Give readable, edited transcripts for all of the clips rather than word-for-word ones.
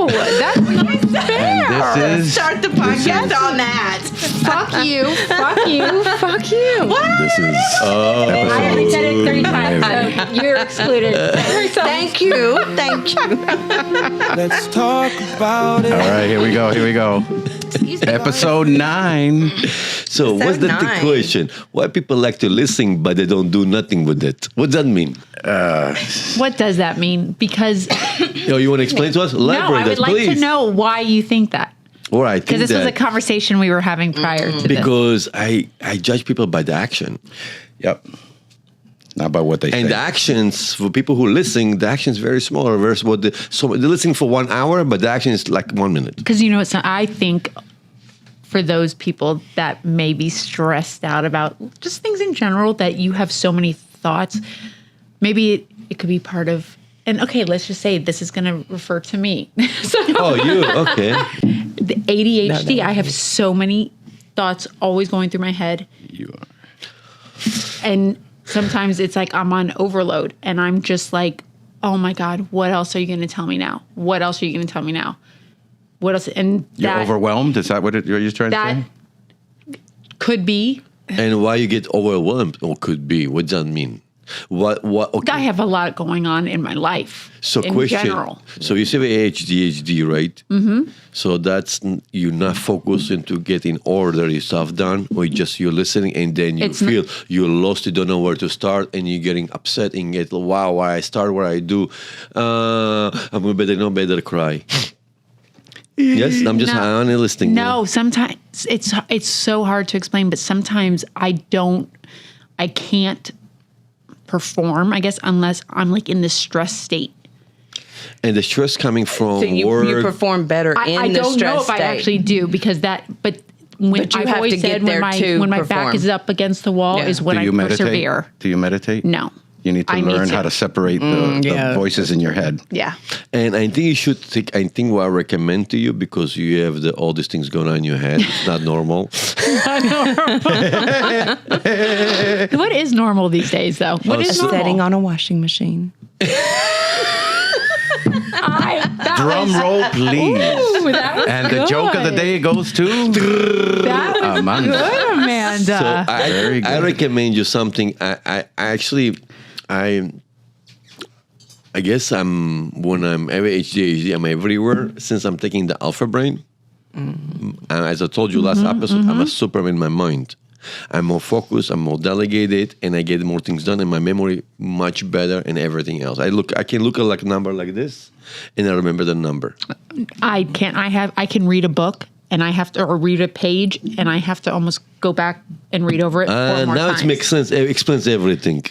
No, that's not fair. This is Start the podcast on that. Fuck you. Fuck you. Fuck you. this is I already said it 3 times, so you're excluded. Thank you. Thank you. Let's talk about it. all right. Here we go. Episode 9. So what's the 9. question? Why people like to listen but they don't do nothing with it? What does that mean? What does that mean? Because You want to explain to us? no, Elaborate I would us, like please. to know why you think that. All right, Because this was a conversation we were having prior to this. because I judge people by the action. Yep. Not by what they And say. the actions, for people who listen, the action is very small versus what so they're listening for 1 hour, but the action is like 1 minute. Because it's not, I think for those people that may be stressed out about just things in general, that you have so many thoughts, maybe it could be part of, and okay, let's just say this is going to refer to me. So Oh, you, okay. the ADHD, I have so many thoughts always going through my head. You are. And sometimes it's like I'm on overload and I'm just like, oh my God, what else are you going to tell me now? What else are you going to tell me now? What else? And You're that, overwhelmed? Is that what you're trying to that say? could be. And why you get overwhelmed, or could be, what does that mean? What, okay. I have a lot going on in my life. So in question. general. So you say ADHD, right? Mm-hmm. So that's you're not focused into getting order your stuff done, or you're listening and then you feel you're lost, you don't know where to start, and you're getting upset and get wow, why I start where I do. I'm better cry. Yes, I'm just honestly listening. No, sometimes it's so hard to explain, but sometimes I can't perform, I guess, unless I'm like in this stress state. And the stress coming from So you work. perform better I in the don't stress know if state. I actually do because but when But you I've have always to get said there to when my perform. back is up against the wall Yeah. is when Do I you meditate? persevere. Do you meditate? No. You need to I need learn to. how to separate the voices in your head. Yeah. And I think you should think. I think what I recommend to you, because you have all these things going on in your head. It's not normal. What is normal these days, though? What is normal? Setting on a washing machine. Drum roll, please. Ooh, that was And the joke of the good. day goes to That was Amanda. good, Amanda. So Very I good. recommend you something. I actually guess when I'm ADHD, I'm everywhere since I'm taking the Alpha Brain. And as I told you last episode, I'm a Superman in my mind. I'm more focused, I'm more delegated, and I get more things done, and my memory much better, and everything else. I can look at like a number like this, and I remember the number. I can't. I can read a book and I have to, or read a page, and I have to almost go back and read over it 4 more Now times. it makes sense. It explains everything.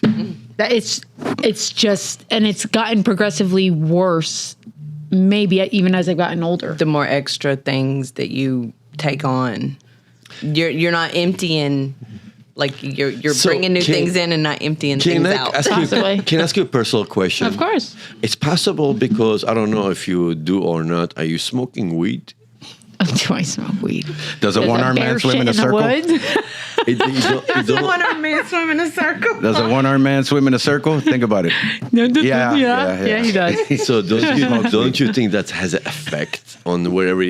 That it's just, and it's gotten progressively worse. Maybe even as I've gotten older. The more extra things that you take on, you're not emptying. Like you're So bringing new can- things in and not emptying Can things I out. Possibly. can I ask you a personal question? Of course. It's possible because I don't know if you do or not. Are you smoking weed? Do I smoke weed? Does a one-armed man swim in a circle? You don't- man swim in a circle. Does a one-armed man swim in a circle? Think about it. Yeah, he does. so don't you think that has an effect on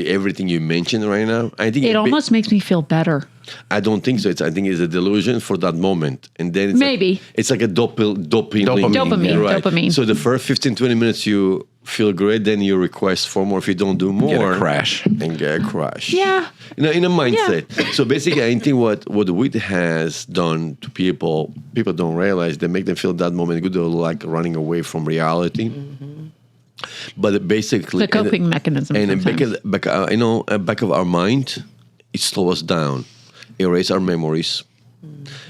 everything you mentioned right now? I think It almost makes me feel better. I don't think so. I think it's a delusion for that moment, and then it's Maybe. it's like a dopamine. Dopamine, Right. dopamine. So the first 15-20 minutes you feel great, then you request for more. If you don't do more, Get a crash. and get a crash. Yeah. In a mindset. So basically, I think what weed has done to people don't realize, they make them feel that moment good, they're like running away from reality. But basically, The coping mechanism. and sometimes. back of our mind, it slows us down, erase our memories.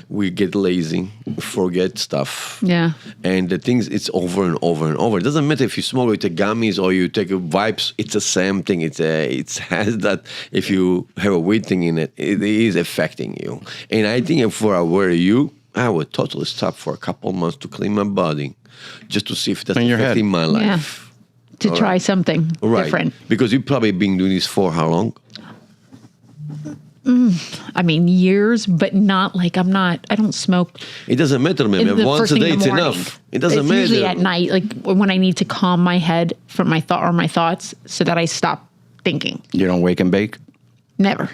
We get lazy, forget stuff. Yeah. And the things, it's over and over and over. It doesn't matter if you smoke or you take gummies or you take vibes. It's the same thing. It has that. If you have a weed thing in it, it is affecting you. And I think if I were you, I would totally stop for a couple months to clean my body, just to see if that's In your head. affecting my life. Yeah. To try something Right. different. Because you've probably been doing this for how long? I mean, years, but not like I don't smoke. It doesn't matter, man. in the Once first a thing day, in the it's morning. enough. It doesn't It's matter. usually at night, like when I need to calm my head from my thoughts so that I stop thinking. You don't wake and bake? Never.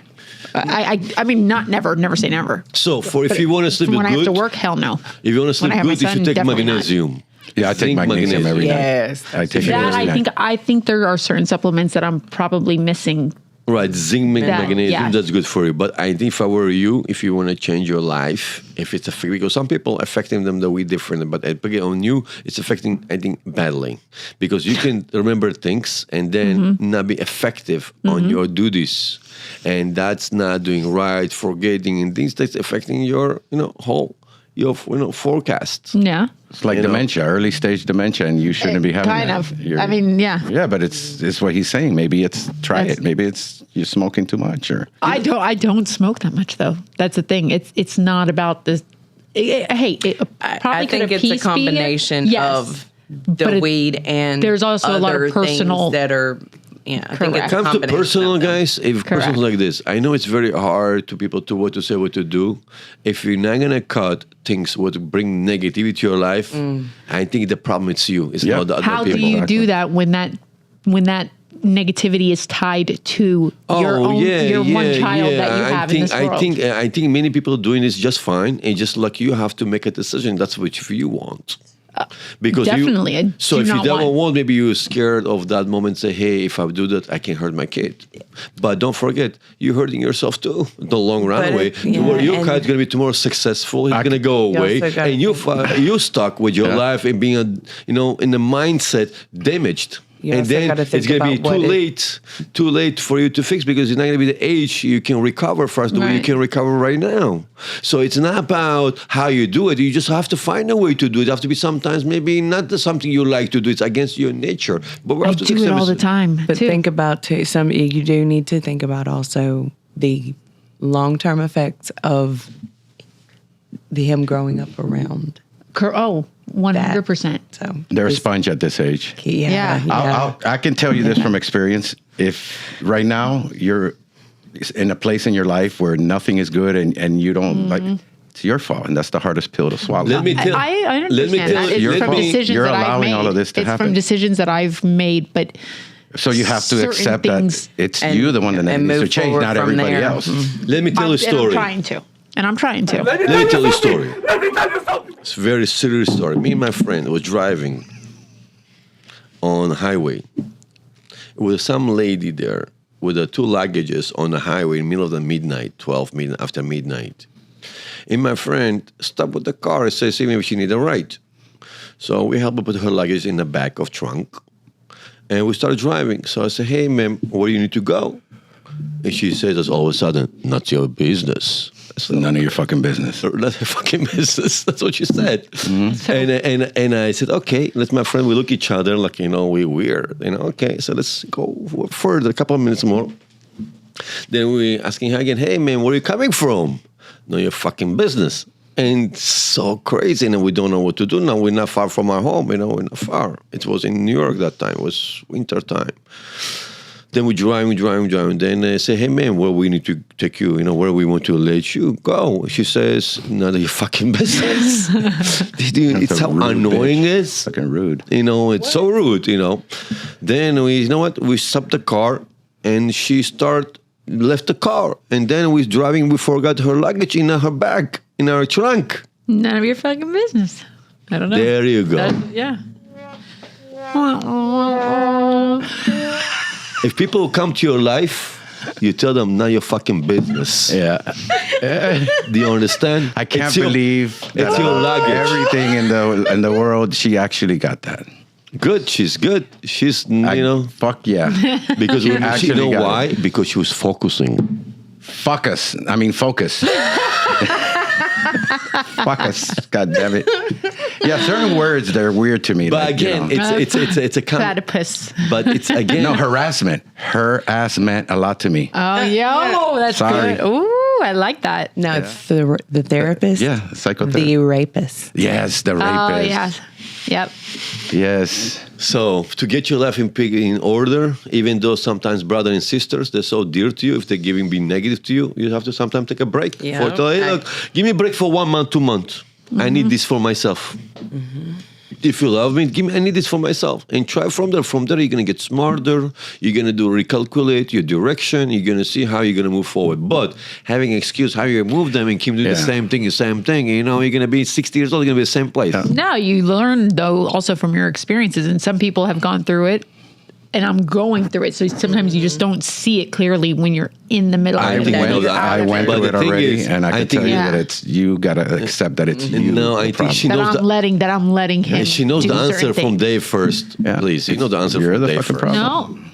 I mean, not never. Never say never. So, if you want to sleep When I have good, to work, hell no. if you want to When sleep I have my good, you son, should take definitely not. magnesium. Yeah, I take Drink magnesium every night. Yes. I take it That every night. I think there are certain supplements that I'm probably missing. Right, zinc, magnesium, yeah. that's good for you. But I think if I were you, if you want to change your life, if it's because some people affecting them the way different, but on you, it's affecting, I think, badly. Because you can remember things and then not be effective on your duties. And that's not doing right, forgetting, and things that's affecting your, whole, forecast. Yeah. It's like You know? dementia, early stage dementia, and you shouldn't be having Kind that. of. You're- I mean, yeah. Yeah, but it's what he's saying. Maybe try That's- it. Maybe it's you're smoking too much, or I don't smoke that much though. That's the thing. It's not about this. Hey, it probably I could think have it's a peace be it. combination Yes. of But the it- weed and there's also a lot of other personal- things that are. Yeah, I think Correct. it's a Comes to combination personal, of them. guys. If Correct. person's like this, I know it's very hard to people to what to say, what to do. If you're not gonna cut things what bring negativity to your life, I think the problem is you. It's Yeah. not the other How people. do you do that when that negativity is tied to your one child that you have in this world? I think many people doing this just fine, and just like you have to make a decision. That's what you want. Because definitely, I so do if you not don't want- want, maybe you're scared of that moment. Say, hey, if I do that, I can hurt my kid. But don't forget, you're hurting yourself too. In the long run, But away. Your and- kid's gonna be tomorrow successful. He's gonna go You away, also gotta and think- you stuck with your Yeah. life and being in the mindset damaged. You And also then gotta think it's going to be about what too late for you to fix because it's not going to be the age you can recover fast the way you Right. can recover right now. So it's not about how you do it. You just have to find a way to do it. It have to be sometimes maybe not something you like to do. It's against your nature. But we I have to do it all the time. But too. think about too. You do need to think about also the long-term effects of him growing up around. 100%. So they're a sponge at this age. Yeah. I can tell you this from experience. If right now you're in a place in your life where nothing is good and you don't like, it's your fault, and that's the hardest pill to swallow. Let me tell. I let me understand tell that. It's Your from fault. decisions You're that I've allowing made. all of this to it's happen. from decisions that I've made, but So you have to certain accept things- that it's and- you the one that and needs to move change, forward not from everybody there. else. Let me tell you a And story. I'm trying to. Let me tell you a story. It's a very serious story. Me and my friend was driving on the highway. There was some lady there with the two luggages on the highway in the middle of the midnight, 12 midnight, after midnight. And my friend stopped with the car and says, see, maybe she need a ride. So we helped her put her luggage in the back of trunk. And we started driving. So I said, hey, ma'am, where do you need to go? And she says, all of a sudden, not your business. It's none of your fucking business. That's her fucking business. That's what she said. And I said, okay, let my friend, we look at each other like, we're weird. Okay, so let's go further, a couple of minutes more. Then we asking her again, hey, man, where are you coming from? No, your fucking business. And so crazy, and we don't know what to do now. We're not far from our home, we're not far. It was in New York that time. It was winter time. Then we drive. Then I say, hey, man, where we need to take you, where we want to let you go. She says, none of your fucking business. It's how annoying it is. Fucking rude. It's so rude, Then we stopped the car, and she left the car. And then we driving, we forgot her luggage in her bag, in our trunk. None of your fucking business. I don't know. There you go. Yeah. If people come to your life, you tell them, not your fucking business. Yeah. Do you understand? I can't It's your- believe that it's your luggage. everything in the world, she actually got that. Good. She's good. She's, Fuck yeah. because you actually know got why? it. Because she was focusing. Fuck us. I mean, focus. Fuck us. God damn it. Yeah, certain words, they're weird to me. But like, again, it's a Platypus. But it's again. no, harassment. Her ass meant a lot to me. Yo, that's Sorry. good. Ooh, I like that. no, it's the therapist. Yeah, psychotherapy. The rapist. Yes, the rapist. Oh, yeah. Yep. Yes. So to get your life in order, even though sometimes brothers and sisters, they're so dear to you, if they're being negative to you, you have to sometimes take a break. Yeah. Hey, look, give me a break for 1 month, 2 months. I need this for myself. If you love me, I need this for myself. And try from there. From there, you're going to get smarter. You're going to recalculate your direction. You're going to see how you're going to move forward. But having an excuse how you move them and keep doing the same thing, you're going to be 60 years old, you're going to be the same place. No, you learn, though, also from your experiences. And some people have gone through it, and I'm going through it. So sometimes you just don't see it clearly when you're in the middle I of it. went But through the it thing already, is, and I can tell you Yeah. that you got to accept that it's you. No, the I think problem. she That knows I'm letting him. And she knows do the certain answer from things. Dave first. Yeah. Please, you know the answer You're from the Dave fucking first. problem. No.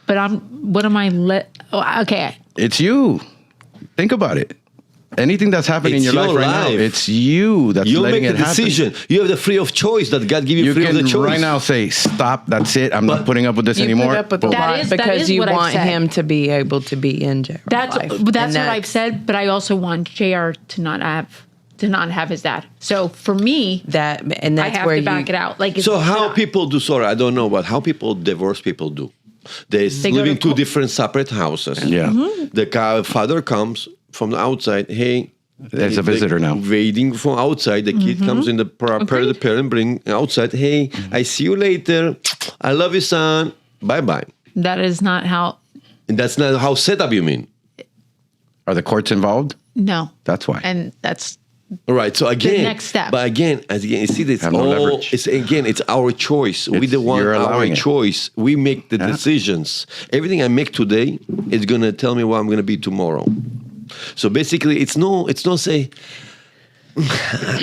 But what am I okay. It's you. Think about it. Anything that's happening in It's your life your right now, life. it's you that's You letting make it the happen. decision. You have the free of choice that God give you, You free of the can choice. right now say, stop, that's it. I'm not putting up with this You anymore. put up with a Boom. That lot is- that because is you what I've want said. him to be able to be in J.R.'s That's life. what And I've said, but I also want JR to not have his dad. So for me, That's I have where to back it out. Like, So it's how not- people do? Sorry, I don't know, but how people divorce people do? They go live in to two court. different separate houses. Yeah. The father comes from the outside. Hey, There's a visitor now. Waiting from outside. The kid comes in. The parent bring outside. Hey, I see you later. I love you, son. Bye bye. that is not how. And that's not how setup. You mean? Are the courts involved? No, That's why. and that's All right. So again, next step. But again, you see, this Have no all. leverage. It's our choice. We the one you're our allowing it. choice. We make the decisions. Everything I make today is gonna tell me what I'm gonna be tomorrow. So basically, it's no say.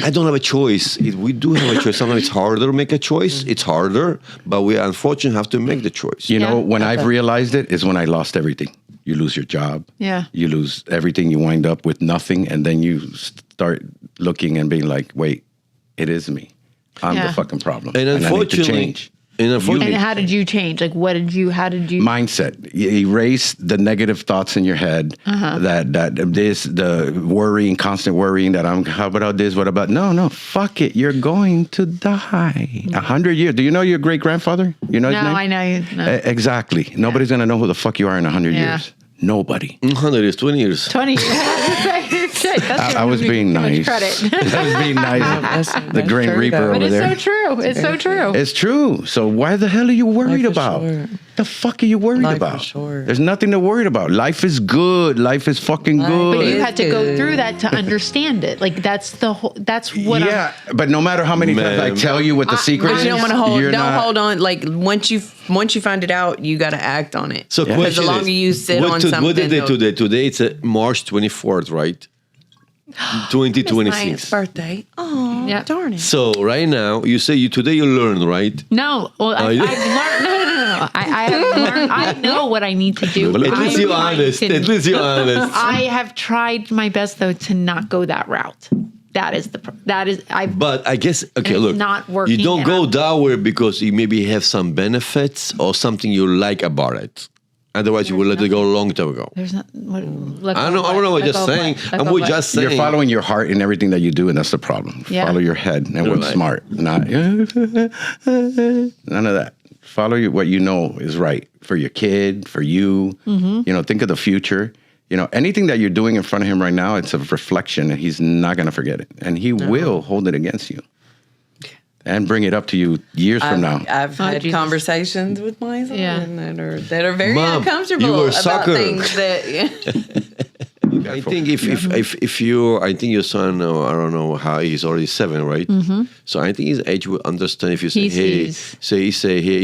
I don't have a choice. We do have a choice. Sometimes it's harder to make a choice. It's harder, but we unfortunately have to make the choice. You know, Yeah. when I've realized it is when I lost everything. You lose your job. Yeah. You lose everything. You wind up with nothing. And then you start looking and being like, wait, it is me. I'm Yeah. the fucking problem. And I need to unfortunately, change. and how did you change? Like, how did you? Mindset. You erase the negative thoughts in your head. The worrying, constant worrying that how about this? What about? No, fuck it. You're going to die. 100 years. Do you know your great grandfather? You know his No, name? I know you. No. Exactly. Nobody's gonna know who the fuck you are in 100 Yeah. years. Nobody. 100 years, 20 years. 20. Shit, that's I was being too much nice. credit. I was being nice. The Green true, Reaper though. over But it's there. so true. It's so true. It's true. So why the hell are you worried Life is about? short. The fuck are you worried Life is about? short. There's nothing to worry about. Life is good. Life is fucking Life good. But you is had to go good. through that to understand it. Like that's the whole. That's what. yeah, but no matter how many times I Man. tell you what the secret But is, you don't want to hold. you're Don't not- hold on. Like once you find it out, you got to act on it. So Yeah. Because the question longer is, you sit what on to- something, What did they they'll- today? Today it's March 24th, right? It's my 2026. birthday. Oh, Yeah. darn it. So right now, you say today you learn, right? No, well, I've yeah. learned. No. I have learned. I know what I need to do. At least I'm you're trying honest. to- At least you're honest. I have tried my best though to not go that route. That is I. But I guess okay. it's Look, not working you don't go out. that way because you maybe have some benefits or something you like about it. Otherwise, you would let it go a long time ago. There's not. What, I don't know. I'm just saying. I'm just saying. You're following your heart in everything that you do, and that's the problem. Yeah. Follow your head and what's Right. smart, not none of that. Follow what you know is right for your kid, for you. Mm-hmm. You know, think of the future. You know, anything that you're doing in front of him right now, it's a reflection, and he's not going to forget it, and he will hold it against you and bring it up to you years from now. I've Oh, had Jesus. conversations with my son Yeah. that are very Mom, uncomfortable you were about soccer. things that. I think if you, I think your son, I don't know how he's already 7, right? Mm-hmm. So I think his age will understand if you say, He hey, sees. he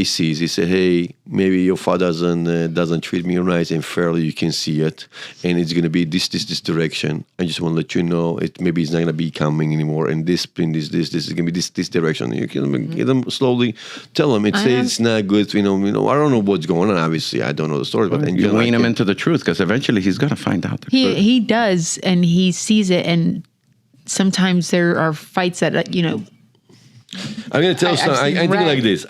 sees, he say, hey, maybe your father doesn't treat me nice and fairly. You can see it, and it's gonna be this direction. I just want to let you know maybe it's not gonna be coming anymore, and this is gonna be this direction. You can get them slowly, tell them it's not good. You know, I don't know what's going on. Obviously, I don't know the story, but and You wean him into the truth because eventually he's going to find out the truth. He does, and he sees it, and sometimes there are fights that I'm going to tell you I've something. seen I think red. like this.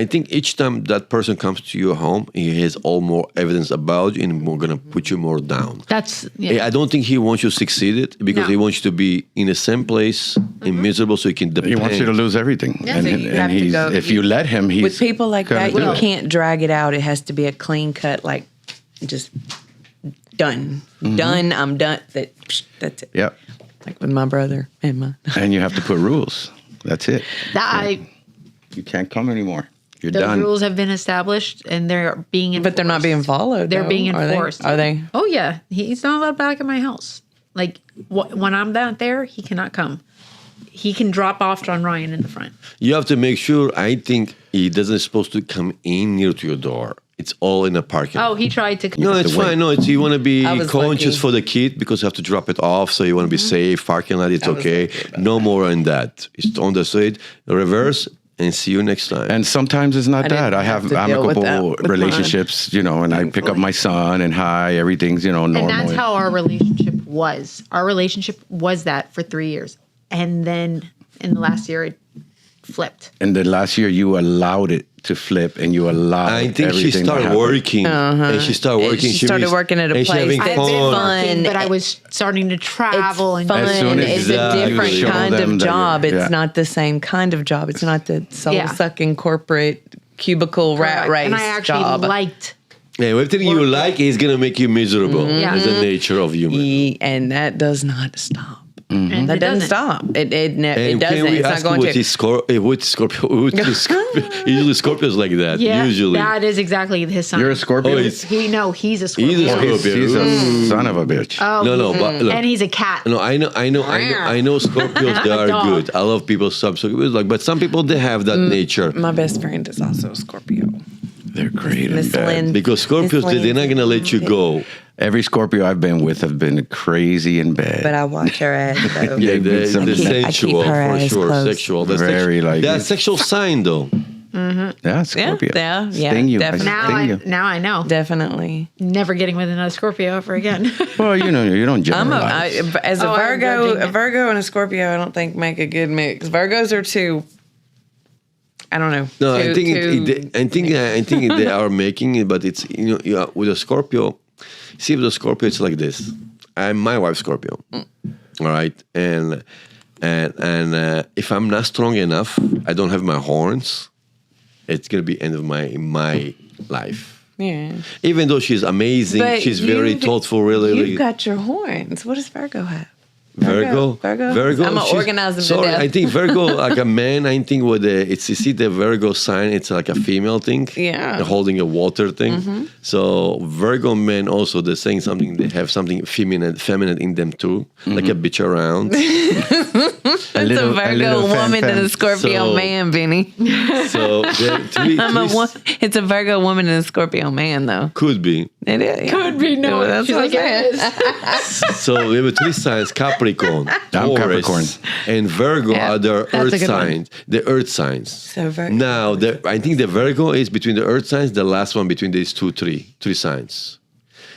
I think each time that person comes to your home, he has all more evidence about you and we're going to put you more down. That's yeah. I don't think he wants you to succeed because No. he wants you to be in the same place and miserable so he can depend. He wants you to lose everything. Yeah, so you have to go- if you let him, he's With people like gonna that, do you it. can't drag it out. It has to be a clean cut, like just done. Done. I'm done. That's it. Yep. Like with my brother and my. And you have to put rules. That's it. You can't come anymore. You're Those done. rules have been established and they're being enforced. But they're not being followed. They're though, being are they? enforced. Are they? Oh yeah, he's not allowed back at my house. Like when I'm not there, he cannot come. He can drop off John Ryan in the front. You have to make sure, I think he doesn't supposed to come in near to your door. It's all in a parking lot. Oh, he tried to. No, it's fine. No, it's you want to be I was conscious lucky. for the kid because you have to drop it off. So you want to be safe. Parking lot, it's I was okay. lucky about No more than that. It's on the street, reverse, and see you next time. And sometimes it's not I didn't that. I have have to deal with that amicable with mine. relationships, and I pick up my son and hi, everything's, normal. And that's how our relationship was. Our relationship was that for 3 years, and then in the last year it flipped. And the last year you allowed it to flip and you allowed I think she everything to started happen. working. And she started working. She started working at a and she place having that's I've been fun. working, but I Fun. was starting to travel and Fun. As soon as It's you a different show kind them of that job. you're- It's yeah. not the same kind of job. It's not the soul Yeah. sucking corporate cubicle rat race and I actually job. liked. Yeah, everything you like is going to make you miserable. Yeah. It's the nature of human. And that does not stop. And That it doesn't stop. It And doesn't. can we It's not ask going what to. is Scorpio? Usually Scorpios like that. Yeah, Usually. that is exactly his son. You're a Scorpio? Oh, it's- he's a Scorpio. He's a Oh, Scorpio. he's a son of a bitch. Oh, No, but look. and he's a cat. No, I know Scorpios. They I'm a are dog. good. I love people. Some Scorpios, but some people they have that nature My best friend is also a Scorpio. They're great in Miss bed. Lynn. because Scorpios they're not gonna let you go. Every Scorpio I've been with have been crazy in bed. But I watch her ass though. Yeah, They need some- the I keep- I keep sensual her for eyes sure. closed. Sexual. That's Very like that's it. sexual sign though. Yeah, Scorpio. yeah, Sting you. I definitely. sting you. Now I know. Definitely. Never getting with another Scorpio ever again. Well, you don't I'm generalize. as a Oh, I'm Virgo, judging a it. Virgo and a Scorpio. I don't think make a good mix. Virgos are too. I don't know. No, I too- think too- I think they are making it, but it's with a Scorpio. See, with a Scorpio, it's like this. I'm my wife's Scorpio, all right, and if I'm not strong enough, I don't have my horns. It's gonna be end of my life. Yeah. Even though she's amazing, But she's very you've- thoughtful. Really, You've got your horns. What does Virgo have? Virgo. I'm she's- organize them to Sorry, death. I think Virgo, like a man. I think with it's you see the Virgo sign. It's like a female thing. Yeah. They're holding a water thing. So Virgo men also they're saying something. They have something feminine in them too, like a bitch around. It's a Virgo woman and a Scorpio So- man, Benny. So It's a Virgo woman and a Scorpio man, though. could be. It is. Could be no. That's She's what like, I'm it saying. is. So we have three signs: Capricorn, I'm Taurus, Capricorn. and Virgo Yeah, are the that's a earth good one. signs. The earth signs. So Virgo. Now, I think the Virgo is between the earth signs, the last one between these three signs.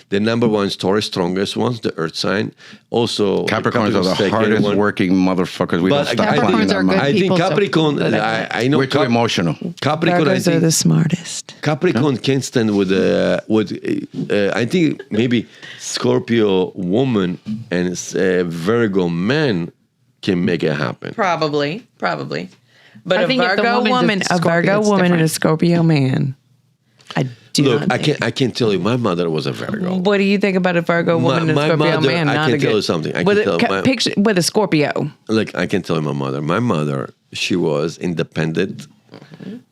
The number one is Taurus, strongest ones, the earth sign. Also, Capricorns are the second hardest one. working motherfuckers. We don't But stop Capricorns playing that are much. good I think people, so- Capricorn, I know We're too emotional. Capricorn, I Virgos are think the smartest. Capricorn can stand with I think maybe Scorpio woman and Virgo man can make it happen. Probably. But I a think if the Virgo woman's a woman, a Scorpio, Virgo it's woman and a different. Scorpio man. I do Look, not. I can tell you, my mother was a Virgo. What do you think about a Virgo woman and a my Scorpio mother- man? I Not can a tell good- you something. I with can a, tell my- picture with a Scorpio. Like I can tell you, my mother. My mother, she was independent.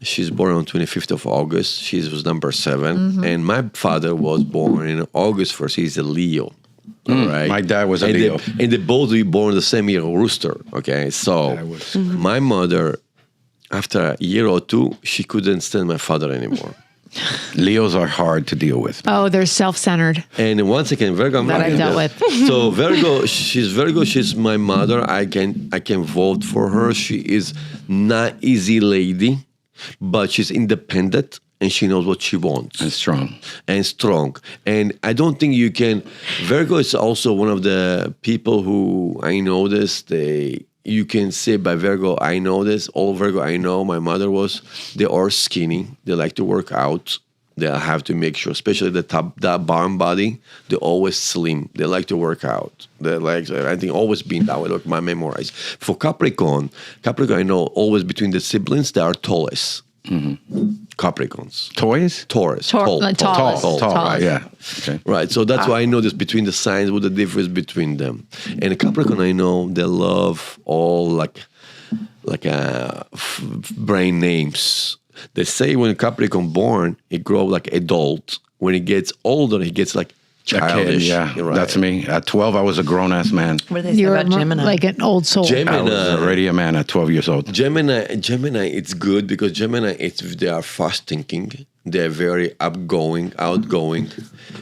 She's born on 25th of August. She was number 7, and my father was born in August 1st. He's a Leo. All right. My dad was a and Leo. and they both were born the same year, Rooster. Okay, so my mother, after a year or two, she couldn't stand my father anymore. Leos are hard to deal with. Oh, they're self-centered. And once again, Virgo, I'm That not I've gonna- dealt with. So Virgo, she's my mother. I can vote for her. She is not easy lady, but she's independent and she knows what she wants. And strong. And strong. And I don't think you can. Virgo is also one of the people who I noticed you can say by Virgo, I know this. All Virgo I know, my mother was, they are skinny. They like to work out. They have to make sure, especially the top, that bottom body, they're always slim. They like to work out. They like, I think, always been that way. Look, my memorize. For Capricorn, I know always between the siblings, they are tallest. Capricorns. Toys? Taurus. Tall. Yeah. Okay. Right. So that's why I know this between the signs, what the difference between them. And Capricorn, I know they love all like brain names. They say when Capricorn born, it grows like adult. When it gets older, it gets like childish. Yeah, right. that's me. At 12, I was a grown ass man. What do they say You're about Gemini? like an old soul. I was already a man at 12 years old. Gemini, it's good because Gemini, they are fast thinking. They're very outgoing,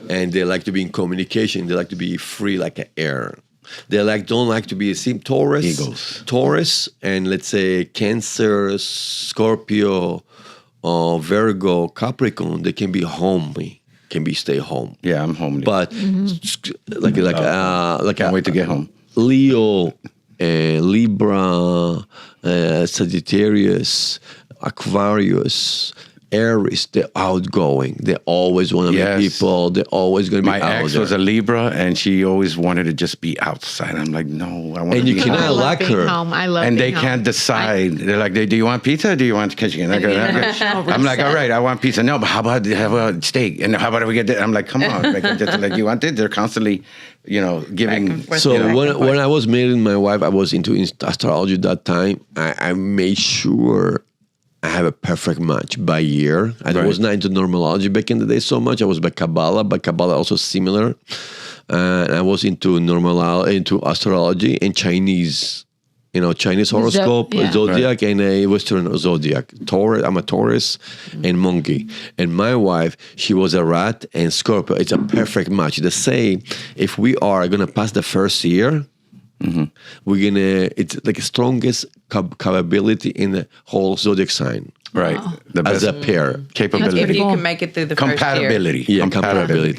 and they like to be in communication. They like to be free like an air. They don't like to be a Taurus. Eagles. Taurus, and let's say Cancer, Scorpio, Virgo, Capricorn. They can be homely, stay home. Yeah, I'm homely. But Can't wait to get home. Leo, Libra, Sagittarius, Aquarius, Aries, they're outgoing. They always want to meet people. They're always going to be out there. My ex was a Libra, and she always wanted to just be outside. I'm like, no, I want to And be you cannot home. like her. I love And they being home. can't decide. They're like, do you want pizza? Or do you want chicken? I'm like, all right, I want pizza. No, but how about steak? And how about we get that? I'm like, come on, like you want it? They're constantly, giving. So when I was marrying my wife, I was into astrology at that time. I made sure I have a perfect match by year. I was not into numerology back in the day so much. I was by Kabbalah, but Kabbalah also similar. I was into astrology and Chinese. Chinese horoscope, Zodiac, and a Western Zodiac. Taurus, I'm a Taurus, and Monkey. And my wife, she was a rat and Scorpio. It's a perfect match. They say if we are going to pass the first year, it's like the strongest capability in the whole Zodiac sign. Right. The best As a pair. capability. If you can make it through the Compatibility. first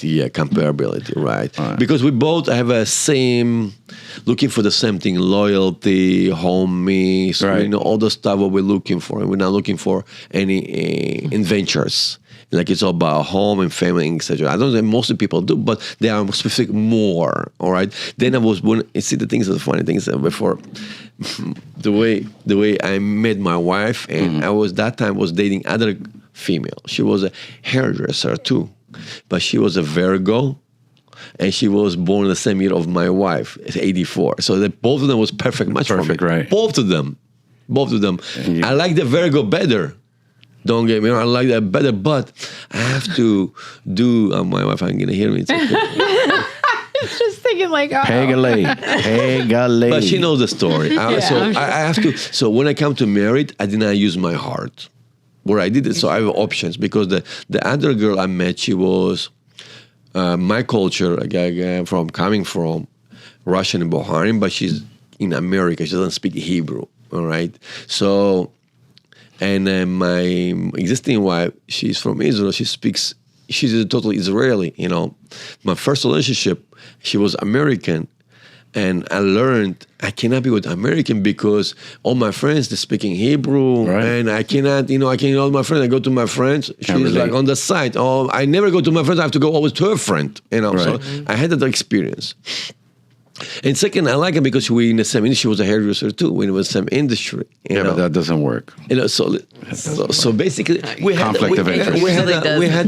year. Compatibility, right. Because we both have a same, looking for the same thing, loyalty, homey, all the stuff what we're looking for. And we're not looking for any adventures. Like it's all about home and family, etc. I don't think most people do, but they are specific more. All right. Then see the things, the funny things before the way I met my wife, and I was dating other female. She was a hairdresser too, but she was a Virgo, and she was born the same year of my wife, 84. So both of them was perfect match for me. Right. Both of them. I like the Virgo better. Don't get me wrong, I like that better, but I have to do. My wife, I'm gonna hear me. It's okay. Just thinking like, Pegale. But she knows the story. I have to. So when I come to married, I did not use my heart. Where I did it, so I have options because the other girl I met, she was my culture, coming from Russian and Boharian, but she's in America. She doesn't speak Hebrew. All right, so. And my existing wife, she's from Israel. She's a totally Israeli. My first relationship, she was American, and I learned I cannot be with American because all my friends they're speaking Hebrew, and I cannot. I can't. All my friends, I go to my friends. She's like on the side. Oh, I never go to my friends. I have to go always to her friend. So I had that experience. And second, I like it because we in the same industry. She was a hairdresser too. We were in the same industry. But that doesn't work. So basically, we had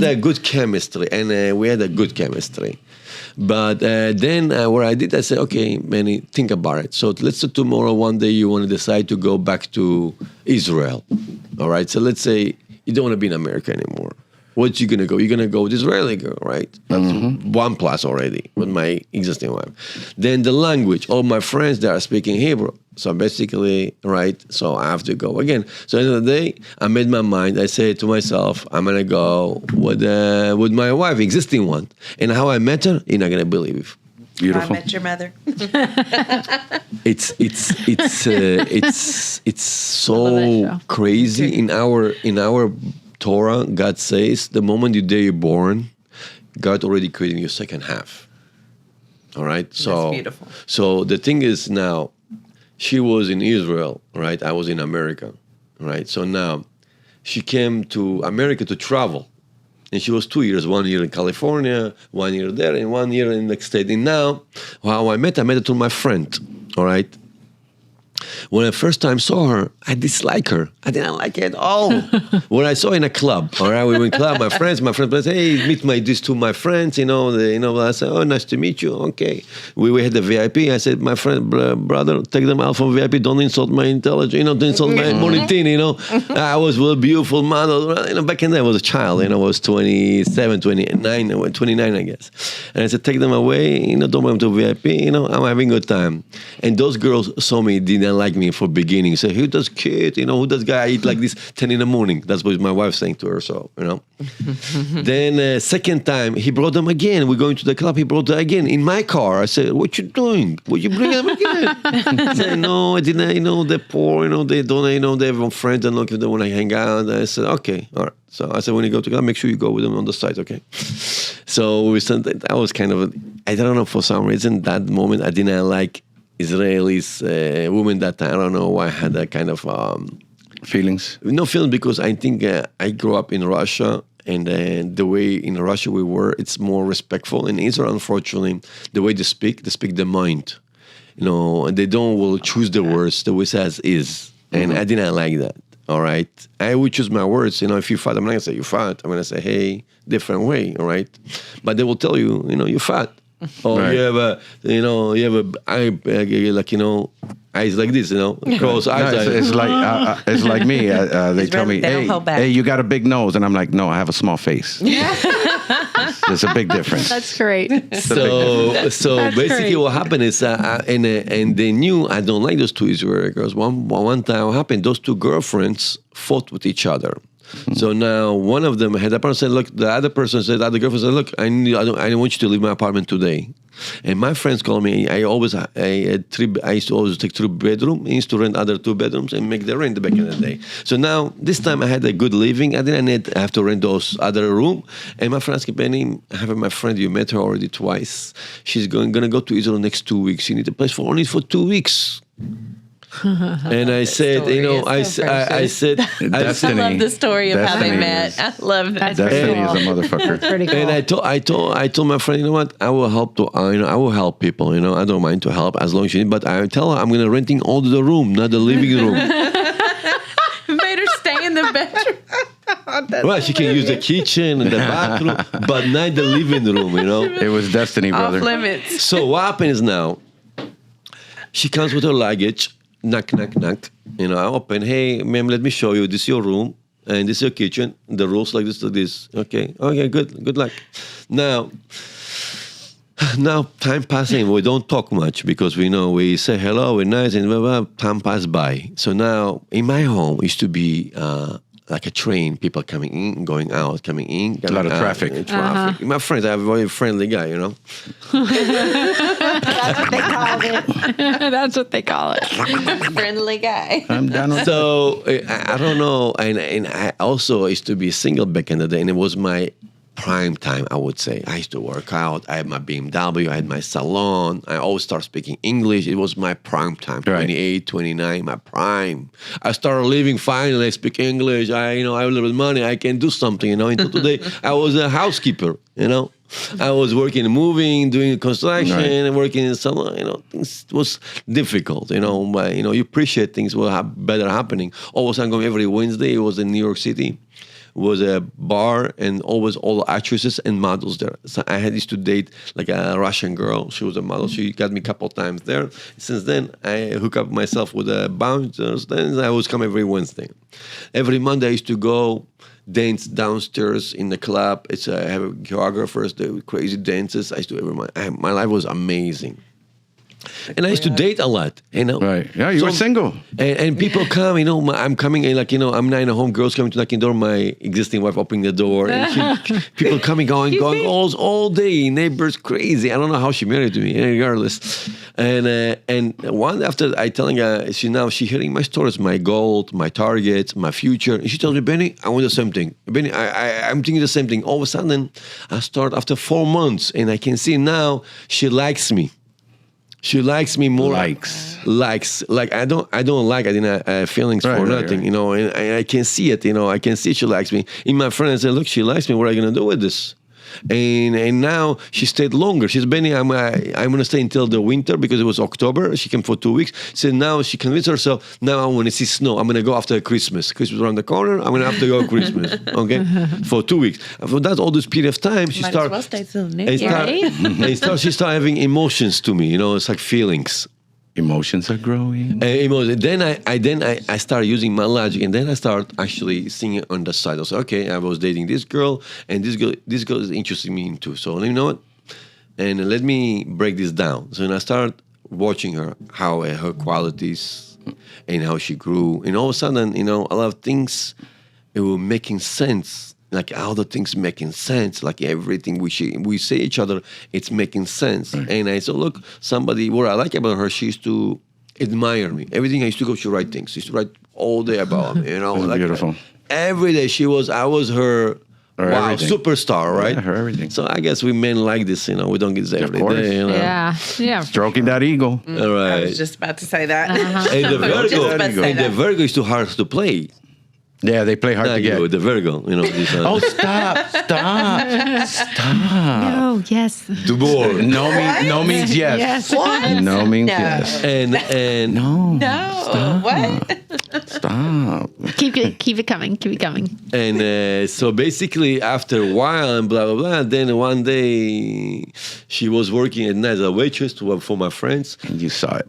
a good chemistry, and we had a good chemistry. But then what I did, I said, okay, Manny, think about it. So let's say tomorrow, one day, you want to decide to go back to Israel. All right. So let's say you don't want to be in America anymore. What you gonna go? You're gonna go with Israeli girl, right? That's 1+ already with my existing wife. Then the language. All my friends they are speaking Hebrew. So basically, right? So I have to go again. So at the end of the day, I made my mind. I said to myself, I'm gonna go with my wife, existing one. And how I met her, you're not gonna believe. Beautiful. I met your mother. It's so crazy in our Torah, God says, the moment the day you're born, God already created your second half. All right? So, that's beautiful. So the thing is now, she was in Israel, right? I was in America, right? So now she came to America to travel. And she was 2 years, 1 year in California, 1 year there, and 1 year in the next state. And now, how I met her through my friend, all right? When I first time saw her, I dislike her. I didn't like her at all. When I saw her in a club, all right, we went club. My friend said, "Hey, meet these two my friends." I said, "Oh, nice to meet you." Okay, we had the VIP. I said, "My friend, brother, take them out from VIP. Don't insult my intelligence. Don't insult my monitin." I was a beautiful model. Back in then I was a child. I was 27, 29, I guess. And I said, "Take them away. Don't bring them to VIP. I'm having a good time." And those girls saw me, didn't like me for beginning. Say, "Who does kid? Who does guy eat like this 10 in the morning?" That's what my wife saying to her. So, Then second time, he brought them again. We're going to the club. He brought them again in my car. I said, "What you doing? Would you bring them again?" He said, "No, I didn't. They're poor. They don't. They have friends and look if they want to hang out." I said, "Okay, all right." So I said, "When you go to club, make sure you go with them on the side, okay?" So we sent. That was kind of I don't know, for some reason that moment I didn't like Israelis women that time. I don't know why I had that kind of feelings. No feelings, because I think I grew up in Russia, and the way in Russia we were, it's more respectful. In Israel, unfortunately, the way they speak their mind. And they don't will choose the words the way it says is, and I didn't like that. All right, I would choose my words. If you're fat, I'm not gonna say you're fat. I'm gonna say, "Hey, different way." All right, but they will tell you, you're fat. Or right. you have a eye, eyes like this, cross eyes. No, it's like me. They tell me, they don't hold back. hey, you got a big nose. And I'm like, no, I have a small face. There's a big difference. That's great. So basically great. what happened is, and they knew I don't like those two Israeli girls. One time what happened, those two girlfriends fought with each other. So now one of them had a person said, "Look," the other person said, the other girlfriend said, "Look, I don't want you to leave my apartment today." And my friends call me. I used to always take 3-bedroom. I used to rent other 2 bedrooms and make the rent back in the day. So now this time I had a good living. I didn't have to rent those other room. And my friend asked, "Benny, I have my friend. You met her already twice. She's gonna go to Israel next 2 weeks. You need a place for only 2 weeks." And I said, I said, Destiny. I love the story of how they Destiny met. is- I love that. Destiny is a motherfucker. Pretty cool. and I told my friend, "You know what? I will help I will help people. I don't mind to help as long as you need. But I tell her I'm gonna renting all the room, not the living room. Made her stay in the bedroom. Well, she can use the kitchen and the bathroom, but not the living room. It was destiny, brother. Off limits. So what happens now? She comes with her luggage. Knock, knock, knock. I open. "Hey, ma'am, let me show you. This is your room, and this is your kitchen. The rules like this. Okay, good luck." Now time passing. We don't talk much because we say hello, we're nice, and blah, blah, time pass by. So now in my home used to be like a train, people coming in, going out, coming in. A lot of out, traffic. My friends, I'm a very friendly guy, That's what they called it. That's what they call it. Friendly guy. I'm down with So I don't know, and I also used to be single back in the day, and it was my prime time, I would say. I used to work out. I had my BMW. I had my salon. I always start speaking English. It was my prime time. Right. 28, 29, my prime. I started living finally. I speak English. I have a little bit of money. I can do something. Until today, I was a housekeeper. I was working, moving, doing construction, Right. and working in salon. Things was difficult. But you appreciate things were better happening. All of a sudden, going every Wednesday. It was in New York City. Was a bar, and always all actresses and models there. So I used to date like a Russian girl. She was a model. She got me a couple times there. Since then, I hook up myself with the bouncers. Then I was come every Wednesday. Every Monday, I used to go dance downstairs in the club. I have choreographers, the crazy dances. I used to every month. My life was amazing. And I used to date a lot, Right. Yeah, you were single. And people come, I'm coming in, I'm not in a home, girls coming to knocking door, my existing wife opening the door, and people coming, going all day, neighbors crazy. I don't know how she married to me, regardless. And one after I telling her, she hearing my stories, my goals, my targets, my future, and she tells me, "Benny, I want the same thing. Benny, I'm thinking the same thing." All of a sudden, I start after 4 months, and I can see now she likes me. She likes me more. Likes. Like I don't like. I didn't have feelings for nothing. Right. You know, and I can see it. You know, I can see she likes me. In my friend, I said, look, she likes me. What are you gonna do with this? And now she stayed longer. She's been. I'm gonna stay until the winter because it was October. She came for 2 weeks. So now she convinced herself. Now I want to see snow. I'm gonna go after Christmas. Christmas around the corner. I'm gonna have to go Christmas. Okay, for 2 weeks. And for that all this period of time, she Might as started. well stay till the new year. She started having emotions to me. You know, it's like feelings. Emotions are growing. Then I started using my logic, and then I started actually seeing on the side. I was like, okay, I was dating this girl, and this girl is interesting me too. So you know what? And let me break this down. So then I started watching her, how her qualities, and how she grew, and all of a sudden, you know, a lot of things were making sense. Like all the things making sense, like everything we say each other, it's making sense. Right. And I said, look, somebody, what I like about her, she used to admire me. Everything I used to go, she write things. She used to write all day about me, you know. That's like beautiful. Every day I was her everything. superstar, right? Yeah, her everything. So I guess we men like this, you know, we don't get this every course. day, you know. Yeah. Stroking that ego. All I right. was just about to say that. And the Just Virgo, about to say and the that. Virgo is too hard to play. Yeah, they play hard Not to get. you, the Virgo, you know. This, Oh, stop. Oh, yes. the ball. No means yes. What? No means No. yes. And No. No. What? Stop. Keep it coming. Keep it coming. And so basically, after a while and blah, blah, blah, then one day she was working at night as a waitress for my friends. And you saw it.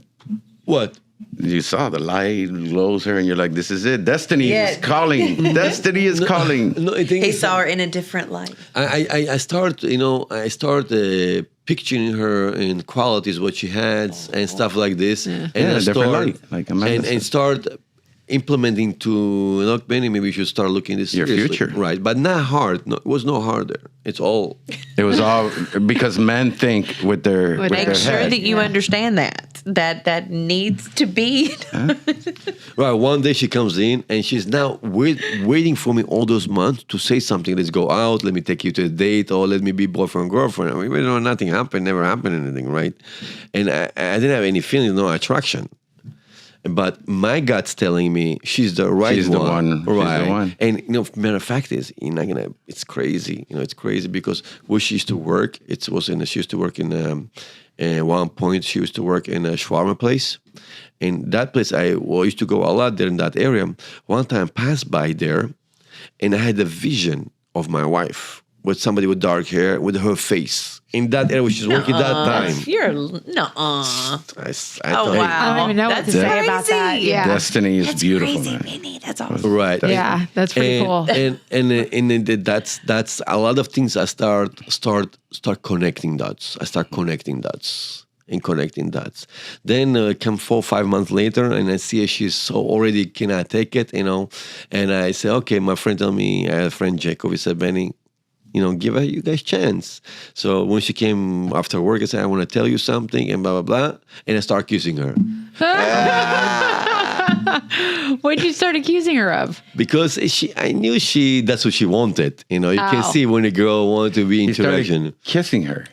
What? You saw the light glows her, and you're like, "This is it. Destiny Yeah. is calling. Destiny is calling." No, I think He saw her in a different light. I start, you know, picturing her in qualities, what she had, and stuff like this. And Yeah, I different start, light, like Amanda and said. start implementing to, look, Benny, maybe you should start looking this Your seriously. future. Right, but not hard. No, it was no harder. It's all. It was all because men think with their With Make their sure head. that you understand that needs to be. Right, one day she comes in and she's now waiting for me all those months to say something. Let's go out. Let me take you to a date, or let me be boyfriend girlfriend. I mean, we know nothing happened, never happened anything, right? And I didn't have any feelings, no attraction. But my gut's telling me she's the right She's one. the one. She's the Right. one. And you know, matter of fact is, you're not gonna. It's crazy. You know, it's crazy because where she used to work, she used to work in. At one point, she used to work in a shawarma place, and that place I used to go a lot there in that area. One time, I passed by there, and I had a vision of my wife with somebody with dark hair with her face in that area where she's working that time. You're nuh-uh. I Oh thought, wow! I don't even know what to That's say about that. crazy. Yeah. Destiny is beautiful, Crazy, man. Vinny. That's awesome. Right. Yeah, that's pretty cool. And that's a lot of things. I start connecting dots. I start connecting dots and connecting dots. Then come 4 or 5 months later, and I see she's so already cannot take it, you know. And I say, okay, my friend told me, I had a friend Jacob. He said, Benny, you know, give you guys chance. So when she came after work, I said, I want to tell you something, and blah, blah, blah. And I start kissing her. What'd you start accusing her of? Because I knew that's what she wanted. You know, you can Oh. see when a girl wants to be He started interaction. kissing her,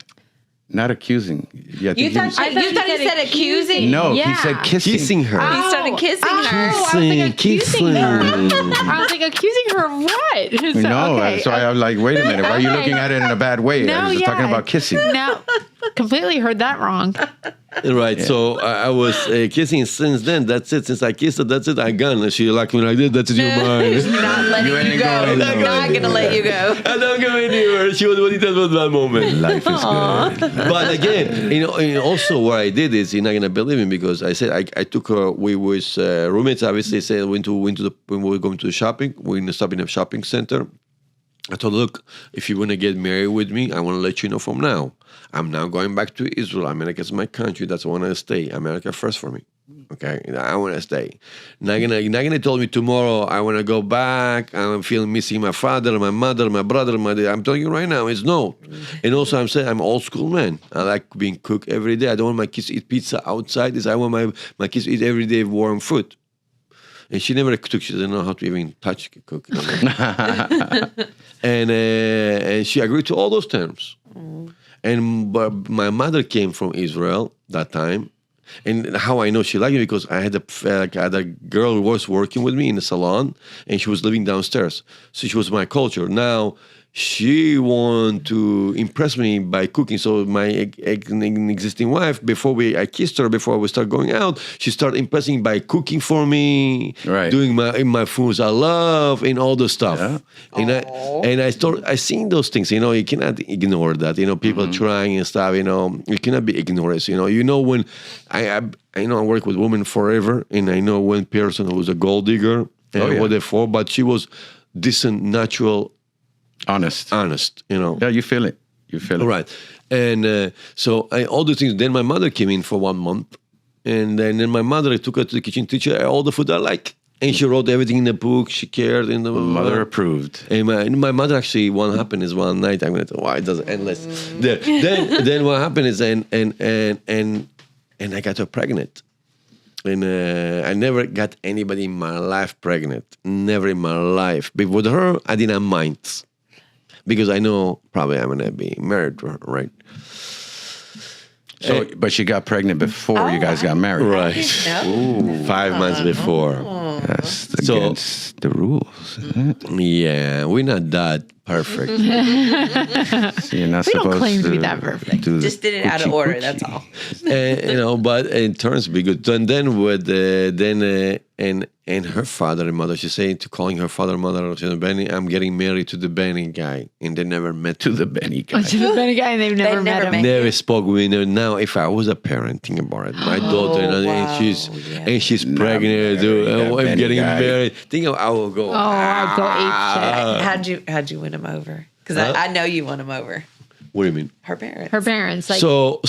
not accusing. Yeah, I think You he thought was- he said accusing? no, Yeah. he said kissing. Kissing her. He started kissing her. I was like, accusing her. Kissing. I was like, accusing her of what? So, No, okay. so I was like, wait a minute, why are you Okay. looking at it in a bad way? I was just talking about kissing. No, completely heard that wrong. Right, so I was kissing since then. That's it. Since I kissed her, that's it. I gone. And she like me like this. That's it. You're mine. Not letting You you, ain't go. going Not nowhere. gonna let you go. I don't go anywhere. She was what it was that moment. Life is good. But again, you know, and also what I did is you're not gonna believe me because I said I took her. We was roommates. Obviously, said when we were going to the shopping. We're gonna stop in a shopping center. I told her, look, if you want to get married with me, I want to let you know from now. I'm now going back to Israel. America's my country. That's where I want to stay. America first for me. Okay, I want to stay. You're not gonna tell me tomorrow I want to go back. I'm feeling missing my father, my mother, my brother, my dad. I'm telling you right now, it's no. And also, I'm saying I'm old school man. I like being cooked every day. I don't want my kids to eat pizza outside. I want my kids to eat every day warm food. And she never cooked. She didn't know how to even touch cook. And she agreed to all those terms. And but my mother came from Israel that time. And how I know she liked me because I had a girl who was working with me in the salon, and she was living downstairs. So she was my culture. Now she wanted to impress me by cooking. So my existing wife, I kissed her before we start going out, she started impressing by cooking for me, Right. doing my foods I love, and all the stuff. Yeah. And I seen those things. You cannot ignore that. People trying and stuff. You cannot be ignorant. When I work with women forever, and I know one person who was a gold digger and whatever, but she was decent, natural. Honest. Yeah, you feel it. Right. And so all the things. Then my mother came in for 1 month. And then my mother took her to the kitchen, teach her all the food I like. And she wrote everything in the book. She cared. And the Mother approved. And my mother actually, what happened is one night, I'm going to tell why it doesn't endless. Then what happened is, and I got her pregnant. And I never got anybody in my life pregnant. Never in my life. But with her, I didn't mind. Because I know probably I'm going to be married to her, right? So, but she got pregnant before you guys got married. Right. No. 5 months before. That's So- against the rules, isn't it? Yeah, we're not that perfect. So you're not We don't supposed claim to be that perfect. do the Just did it out of coochie order. coochie. That's all. But it turns to be good. And then with and her father and mother, she's saying to calling her father and mother, she said, Benny, I'm getting married to the Benny guy, and they never met To the Benny guy. To the Benny guy, and they've never met never him. met- Never spoke with her. Now, if I was a parent, think about it. My daughter, wow. and she's pregnant, dude. married, I'm Benny getting guy. married. Think of, I will go. Oh, I'd go ape shit. How'd you win him over? Because I know you won him over. What do you mean? Her parents. Her parents, like, So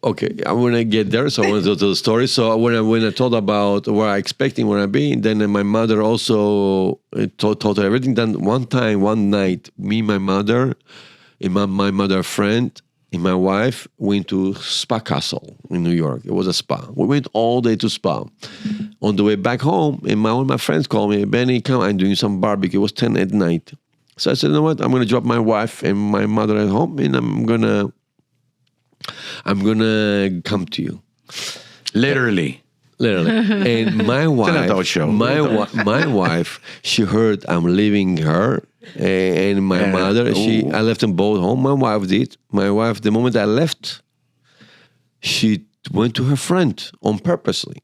okay, I want to get there. So I want to tell the story. So when I told about what I expecting when I be, then my mother also told her everything. Then one night, me, my mother, and my mother friend, and my wife went to Spa Castle in New York. It was a spa. We went all day to spa. On the way back home, and one of my friends called me, Benny, come, I'm doing some barbecue. It was 10 at night. So I said, you know what? I'm going to drop my wife and my mother at home, and I'm gonna come to you. Literally. And my wife, adult show. my wife, she heard I'm leaving her and my mother. I left them both home. My wife did. My wife, the moment I left, she went to her friend on purposely.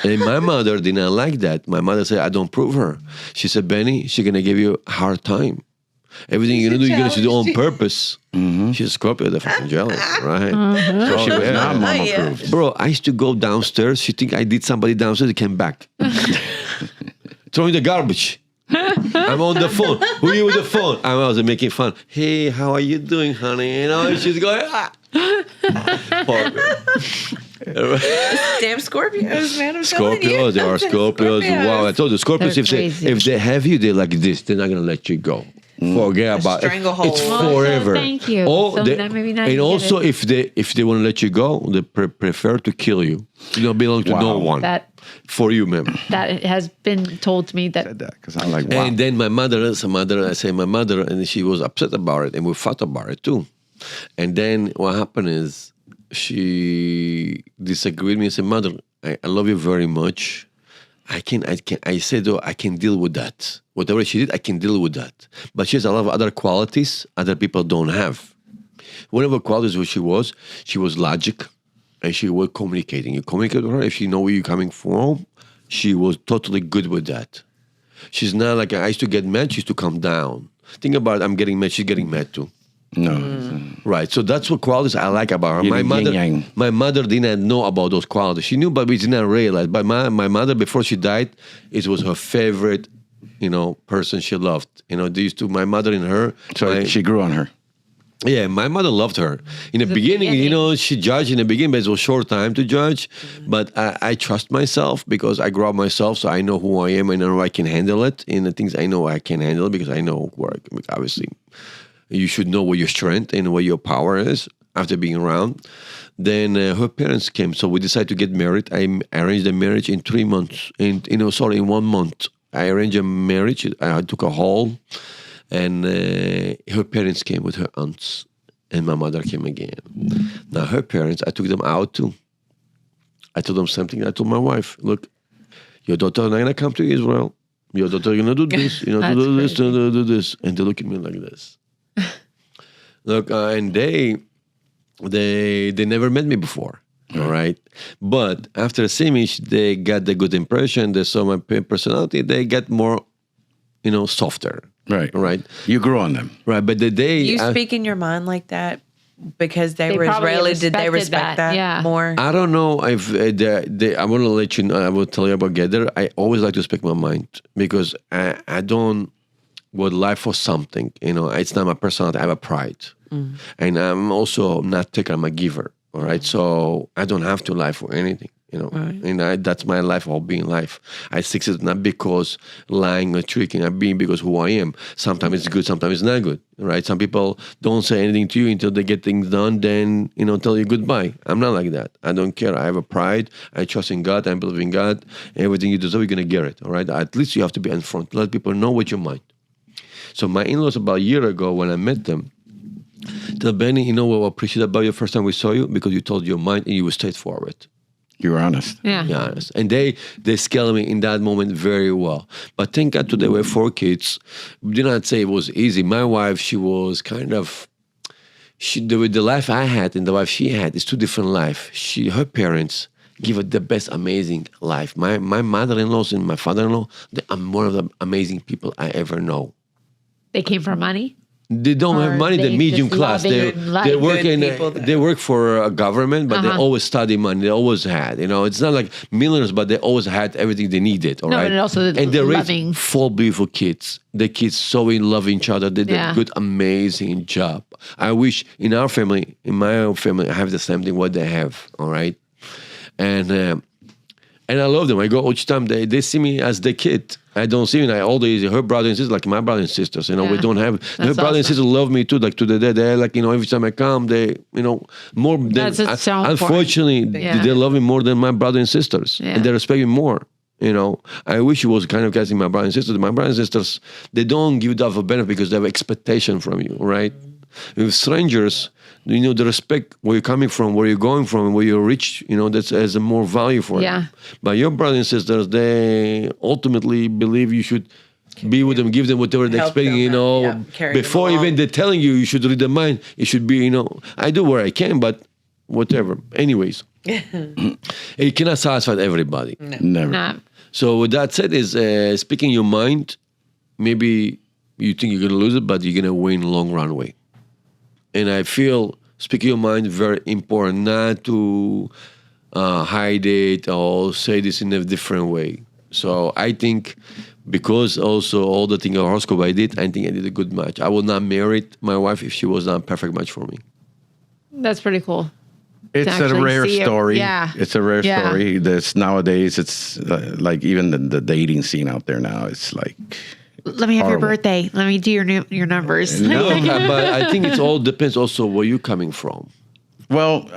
And my mother did not like that. My mother said, I don't prove her. She said, Benny, she's going to give you a hard time. Everything you're going to do, you're going to do on purpose. She's a Scorpio, they're fucking jealous, right? So she was not mama yeah. approved. Bro, I used to go downstairs. She think I did somebody downstairs. They came back. Throwing the garbage. I'm on the phone. Who are you with the phone? I was making fun. Hey, how are you doing, honey? She's going, Poor girl. Damn Scorpios, man. I'm telling you. Scorpios, they are Scorpios. Wow, I told you, Scorpios, They're if crazy. they have you, they're like this. They're not going to let you go. Forget about it. stranglehold. It's Oh, forever. thank you. Oh, So they- now maybe now and you get also, it. if they want to let you go, they prefer to kill you. You don't belong to no Wow. one. that For you, man. that has been told to me that Said that because I'm like, wow. And then my mother, and she was upset about it, and we fought about it too. And then what happened is she disagreed with me and said, Mother, I love you very much. I said, though, I can deal with that. Whatever she did, I can deal with that. But she has a lot of other qualities other people don't have. One of her qualities was she was logic, and she was communicating. You communicate with her, if she know where you're coming from, she was totally good with that. She's not like, I used to get mad, she used to calm down. Think about it, I'm getting mad, she's getting mad too. No. Right, so that's what qualities I like about her. Yin and yang. My mother didn't know about those qualities. She knew, but we did not realize. But my mother, before she died, it was her favorite, person she loved. My mother and her. So she grew on her. Yeah, my mother loved her. In the beginning, she judged in the beginning, but it was a short time to judge. But I trust myself because I grew up myself, so I know who I am. I know I can handle it. And the things I know I can handle it because I know where, obviously, you should know what your strength and what your power is after being around. Then her parents came, so we decided to get married. I arranged the marriage in 3 months. In 1 month. I arranged a marriage. I took a hall. And her parents came with her aunts. and my mother came again. Now her parents, I took them out too. I told them something. I told my wife, look, your daughter not gonna come to Israel. Your daughter gonna do this, do this, do this, and they look at me like this. Look, and they never met me before. All right. But after seeing me, they got the good impression. They saw my personality. They got more, softer. Right. Right. You grew on them. Right. But the day You speak in your mind like that because they were probably Israeli. Did they respected respect that, Yeah. more? I don't know if I want to let you know. I will tell you about Gather. I always like to speak my mind because I don't would lie for something. It's not my personality. I have a pride. And I'm also not taker. I'm a giver. All right. So I don't have to lie for anything. Right. And that's my life, all being life. I succeed not because lying or tricking, I'm being because who I am. Sometimes it's good, sometimes it's not good, right? Some people don't say anything to you until they get things done, then, tell you goodbye. I'm not like that. I don't care. I have a pride. I trust in God. I believe in God. Everything you deserve, you're going to get it, all right? At least you have to be in front. Let people know what your mind. So my in-laws, about a year ago when I met them, tell Benny, what I appreciate about you first time we saw you? Because you told your mind and you were straightforward. You were honest. Yeah. Yeah, honest. And they scaled me in that moment very well. But thank God today we have 4 kids. Do not say it was easy. My wife, she was kind of, the life I had and the life she had is 2 different life. Her parents give her the best amazing life. My mother-in-laws and my father-in-law, they are one of the amazing people I ever know. They came from money. They don't have money. they The medium just class. loving life. They work Good people they work for a government, but they always study money. They always had. It's not like millionaires, but they always had everything they needed. All No, right. and also and they loving. raised 4 beautiful kids. The kids so in love each other. They did Yeah. a good, amazing job. I wish in my own family, I have the same thing what they have. All right. And I love them. I go each time they see me as the kid. I don't see me. Always her brother and sister, like my brother and sisters. We don't have. Her brother and sister love me too. Like to the day, they're like every time I come, they more than. That's so important. Unfortunately, Yeah. they love me more than my brother and sisters, Yeah. and they respect me more. I wish it was kind of guessing my brother and sisters. My brother and sisters, they don't give that for benefit because they have expectation from you, right? With strangers, the respect where you're coming from, where you're going from, where you're rich, that has a more value for Yeah. them. But your brothers and sisters, they ultimately believe you should be with them, give them whatever they're Help expecting, them, yeah, carry them before along. even they're telling you should read their mind. It should be, I do where I can, but whatever. Anyways, it cannot satisfy everybody. Never. Nah. So with that said, is speaking your mind, maybe you think you're going to lose it, but you're going to win long runway. And I feel speaking your mind very important, not to hide it or say this in a different way. So I think because also all the thing horoscope I think I did a good match. I would not marry my wife if she was not a perfect match for me. That's pretty cool. It's a actually rare see it. story. Yeah. It's a rare Yeah. story. Nowadays, it's like even the dating scene out there now, it's like... Let me have your Horrible. birthday. Let me do your numbers. No, but I think it all depends also where you're coming from. Well,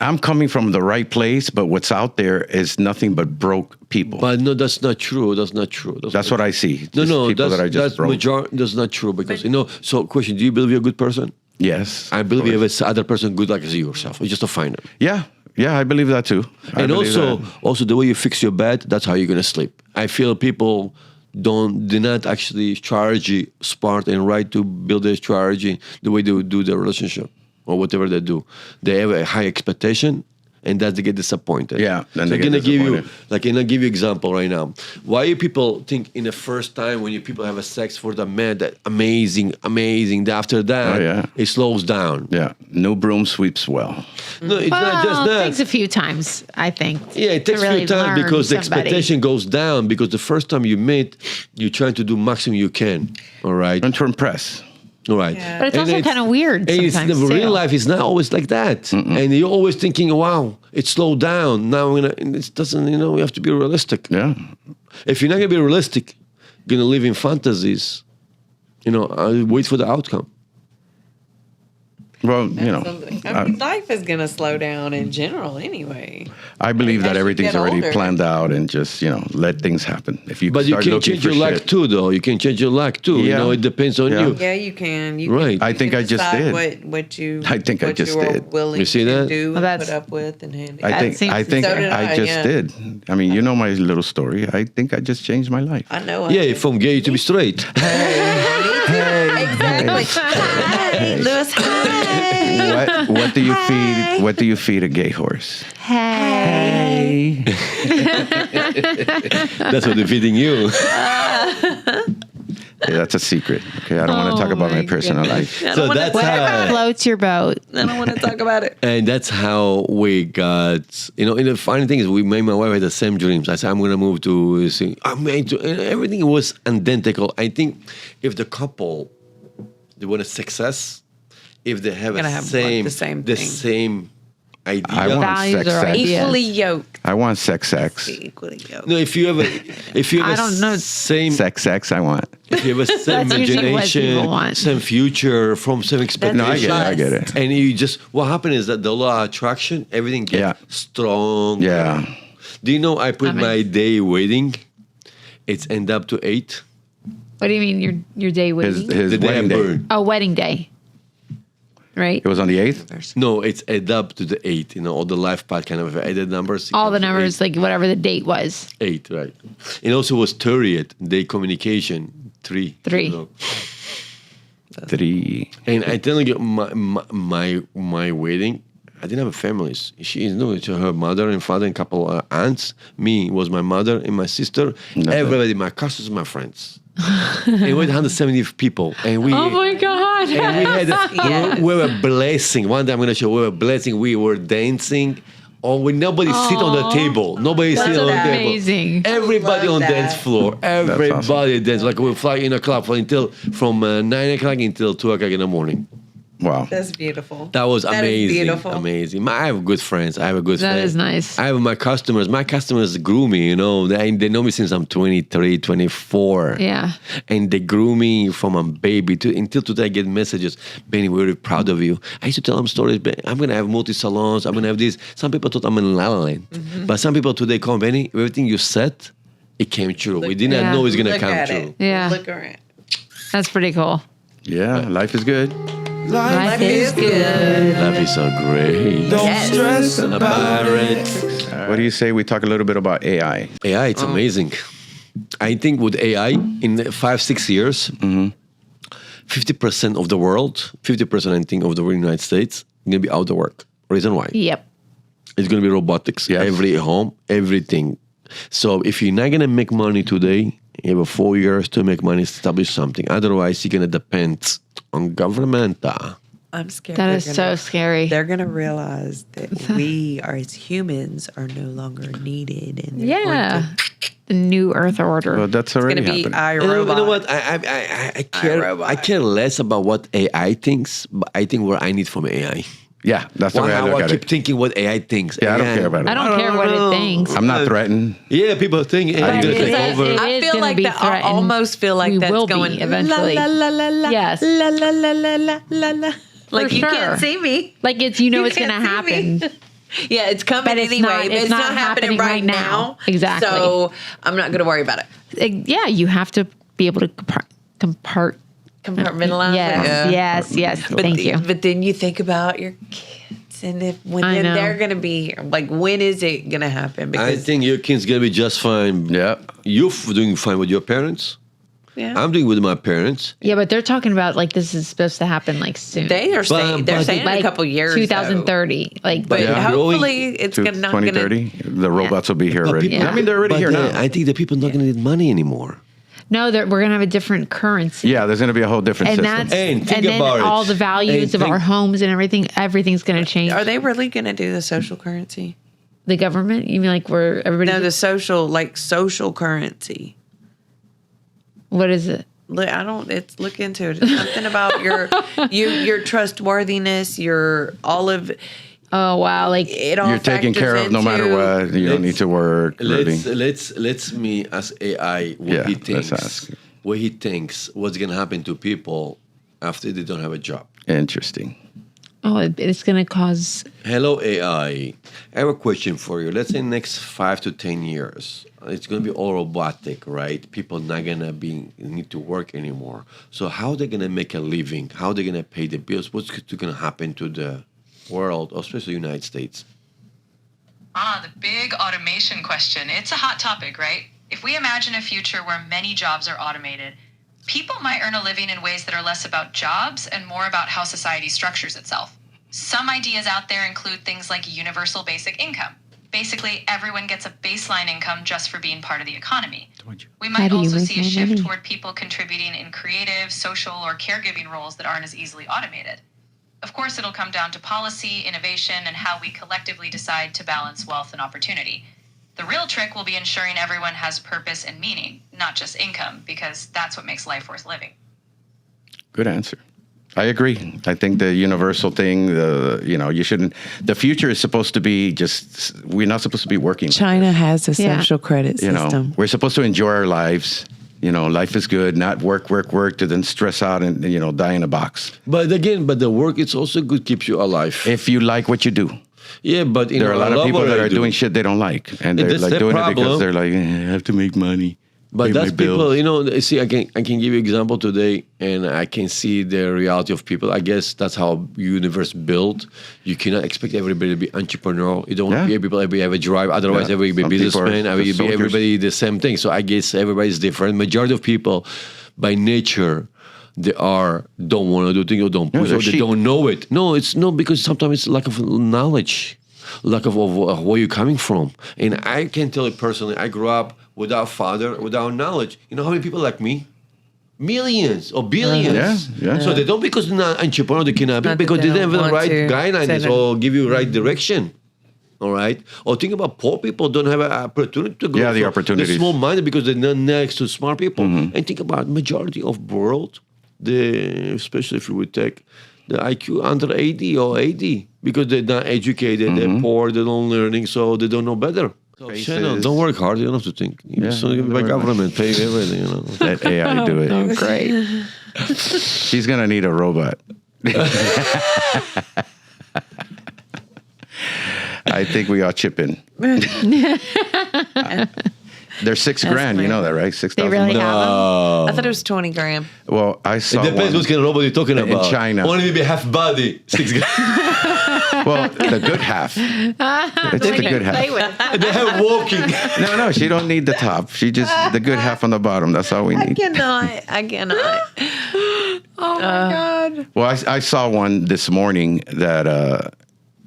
I'm coming from the right place, but what's out there is nothing but broke people. But no, that's not true. That's not true. That's what I see. No, Just no, people that are just broke. that's not true because So, question: do you believe you're a good person? Yes. I believe you have a other person good like yourself. It's just a finder. Yeah, I believe that too. I And believe that. also the way you fix your bed, that's how you're gonna sleep. I feel people do not actually strategy smart and right to build their strategy the way they would do their relationship or whatever they do. They have a high expectation and that they get disappointed. Yeah, then so they I'm get gonna give you disappointed. I'm gonna give you example right now. Why you people think in the first time when you people have a sex for the man that amazing. After that Oh, yeah. it slows down. Yeah, no broom sweeps well. No, it's not Well, just it that. takes a few times, I think. Yeah, it to takes a really few time learn because the somebody. expectation goes down because the first time you meet, you're trying to do maximum you can. All right. And to impress. All right. Yeah. But it's And also kind of weird And sometimes, the real too. life is not always like that. And you're always thinking, wow, it slowed down. Now it doesn't, we have to be realistic. Yeah. If you're not going to be realistic, you're going to live in fantasies, wait for the outcome. Well, I mean, life is going to slow down in general anyway. I believe as that you everything's get already older. planned out and just, let things happen. If you But you start can looking change for your luck shit, too, though. You can change your luck too. Yeah. It depends on Yeah. you. Yeah, you can. You Right. Can, I think you I can just decide did. What you. I think I what just you are did. willing You see to that? do Well, and that's- put up with and handle. I think seems- I think So did I I, just yeah. did. I mean, you know my little story. I think I just changed my life. I know. Yeah, from gay to be straight. Exactly. Hey, Lewis. Hi. What do you feed? What do you feed a gay horse? Hey. That's what they're feeding you. Okay, that's a secret. Okay, I don't want to talk about my personal life. I So don't wanna that's talk how- about it. Floats your boat. I don't want to talk about it. And that's how we got, and the funny thing is, me and my wife had the same dreams. I said, I'm going to move to, I'm made to, and everything was identical. I think if the couple, they want a success, if they have Gonna a have, like, same, the same the thing. same idea. I want Values sex, or sex. ideas. Equally yoked. I want sex. Equally yoked. No, if you have I don't know. same, Sex. I want. if you have a same That's usually what people imagination, want. same future, from same expectation. No, I get it. I get it. And you just, what happened is that the law of attraction, everything gets Yeah. strong. Yeah. Do you know I put Amen. my day waiting? It's end up to 8. What do you mean your day His wedding? The day I wedding day. burn. Oh, wedding day. Right? It was on the 8th. No, it's add up to the 8. All the life path kind of added numbers. it All the comes to numbers, like whatever the date was. 8, right. And also was 30th, day communication, 3. 3. 3. And I tell you, my wedding, I didn't have a family. She knew her mother and father and couple aunts. Me was my mother and my sister. Everybody, my cousins, my friends. And we had 170 people. And we, Oh my God. and we had, Yes. we were blessing. One day I'm going to show we were blessing. We were dancing. Oh, when nobody sit on the table. Nobody sit on the table. amazing. Everybody Love on dance that. floor. Everybody dance. Like we fly in a club from 9 o'clock until 2 o'clock in the morning. Wow. That's beautiful. That was That is amazing. beautiful. Amazing. I have good friends. I have a good That friend. is nice. I have my customers. My customers grew me, They know me since I'm 23, 24. Yeah. And they grew me from a baby until today. I get messages, Benny, we're really proud of you. I used to tell them stories. I'm going to have multi-salons. I'm going to have this. Some people thought I'm in La La Land. But some people today call Benny, everything you said, it came true. We did not Yeah. know it's going to Look come at true. it. Yeah. Look around. That's pretty cool. Yeah, life is good. Life is good. Life is so great. Don't Yes. stress about it. What do you say we talk a little bit about AI? AI, it's amazing. I think with AI, in 5-6 years, 50% of the world, 50% I think of the United States, going to be out of work. Reason why? Yep. It's going to be robotics. Yes. Every home, everything. So if you're not going to make money today, you have 4 years to make money, establish something. Otherwise, you're going to depend on government. I'm scared. That they're is gonna- so scary. They're going to realize that we, are as humans, are no longer needed. And they're going Yeah. to- The new Earth order. Well, that's It's already going to be happening. You know what? iRobot. I care. iRobot. I care less about what AI thinks, but I think what I need from AI. Yeah, that's the way I How look I at keep it. thinking what AI thinks. Yeah, I don't care about it. I don't care what it thinks. I'm not threatened. Yeah, people think AI I is going do. to take over. It I is feel gonna like be that. I threatened. almost feel like We that's will be going eventually. La, la, la, la, la, Yes. La la la la la la la. Like you sure. can't see me. Like it's it's going to can't see happen. me. Yeah, it's coming But it's anyway. not- but it's it's not not happening right now. Exactly. So I'm not going to worry about it. Yeah, you have to be able to Compartmentalize. Yes, it. yes. But Thank you. But then you think about your kids, and if when I know. they're going to be like, when is it going to happen? I Because think your kid's going to be just fine. Yeah. You're doing fine with your parents. yeah, I'm doing with my parents. Yeah, but they're talking about like this is supposed to happen like soon. they are saying they're but- saying in like a couple years, though. 2030. Like, But Yeah. hopefully it's To gonna, not going to. 2030, the robots will be here already. people- I mean, they're already But here then now. I think the people not going to need money anymore. no, we're gonna have a different currency. Yeah, there's going to be a whole different And system. that's And think then about it. all the values And of our think- homes and everything's gonna change. Are they really going to do the social currency? The government? You mean like where everybody? No, the social currency. What is it? Look, I don't. It's look into it. It's something about your trustworthiness. Your all of Oh wow! Like it. All You're taken factors care of no matter into- what. You don't need to work. Really. Let's me as AI what Yeah, he let's thinks. ask. What he thinks what's going to happen to people after they don't have a job. Interesting. It's going to cause. Hello, AI. I have a question for you. Let's say next 5 to 10 years, it's going to be all robotic, right? People not going to need to work anymore. So how are they going to make a living? How are they going to pay the bills? What's going to happen to the world, especially the United States? The big automation question. It's a hot topic, right? If we imagine a future where many jobs are automated, people might earn a living in ways that are less about jobs and more about how society structures itself. Some ideas out there include things like universal basic income. Basically, everyone gets a baseline income just for being part of the economy. We might also see a shift toward people contributing in creative, social, or caregiving roles that aren't as easily automated. Of course, it'll come down to policy, innovation, and how we collectively decide to balance wealth and opportunity. The real trick will be ensuring everyone has purpose and meaning, not just income, because that's what makes life worth living. Good answer. I agree. I think the universal thing, you shouldn't. The future is supposed to be we're not supposed to be working. China has a social credit system. We're supposed to enjoy our lives. Life is good, not work, to then stress out and, die in a box. But again, the work, it's also good, keeps you alive. If you like what you do. Yeah, but there are a lot of people that are doing shit they don't like. And they're doing it because they're like, I have to make money. But that's people, see, I can give you an example today, and I can see the reality of people. I guess that's how universe built. You cannot expect everybody to be entrepreneurial. You don't want everybody have a drive. Otherwise, everybody be businessman. Everybody the same thing. So I guess everybody's different. Majority of people, by nature, don't want to do things or don't push or they don't know it. No, it's not because sometimes it's lack of knowledge, lack of where you're coming from. And I can tell you personally, I grew up without father, without knowledge. You know how many people like me? Millions or billions. So they don't because they're not entrepreneur, they cannot be because they don't have the right guidelines or give you right direction. All right? Or think about poor people don't have an opportunity to grow. Yeah, the opportunities. They're small-minded because they're not next to smart people. And think about majority of world, especially if you would take the IQ under 80 or 80 because they're not educated, they're poor, they don't learning, so they don't know better. So, don't work hard. You don't have to think. By government, pay everything. Let AI do it. Oh, great. She's gonna need a robot. I think we all chip in. They're $6,000. You know that, right? 6,000. They really have them? I thought it was 20 grand. Well, I saw it depends what kind of robot you're talking about. In China. Only maybe half body. $6,000. Well, the good half. It's the good half. They have walking. No, she don't need the top. She just the good half on the bottom. That's all we need. I cannot. Oh, my God. Well, I saw one this morning that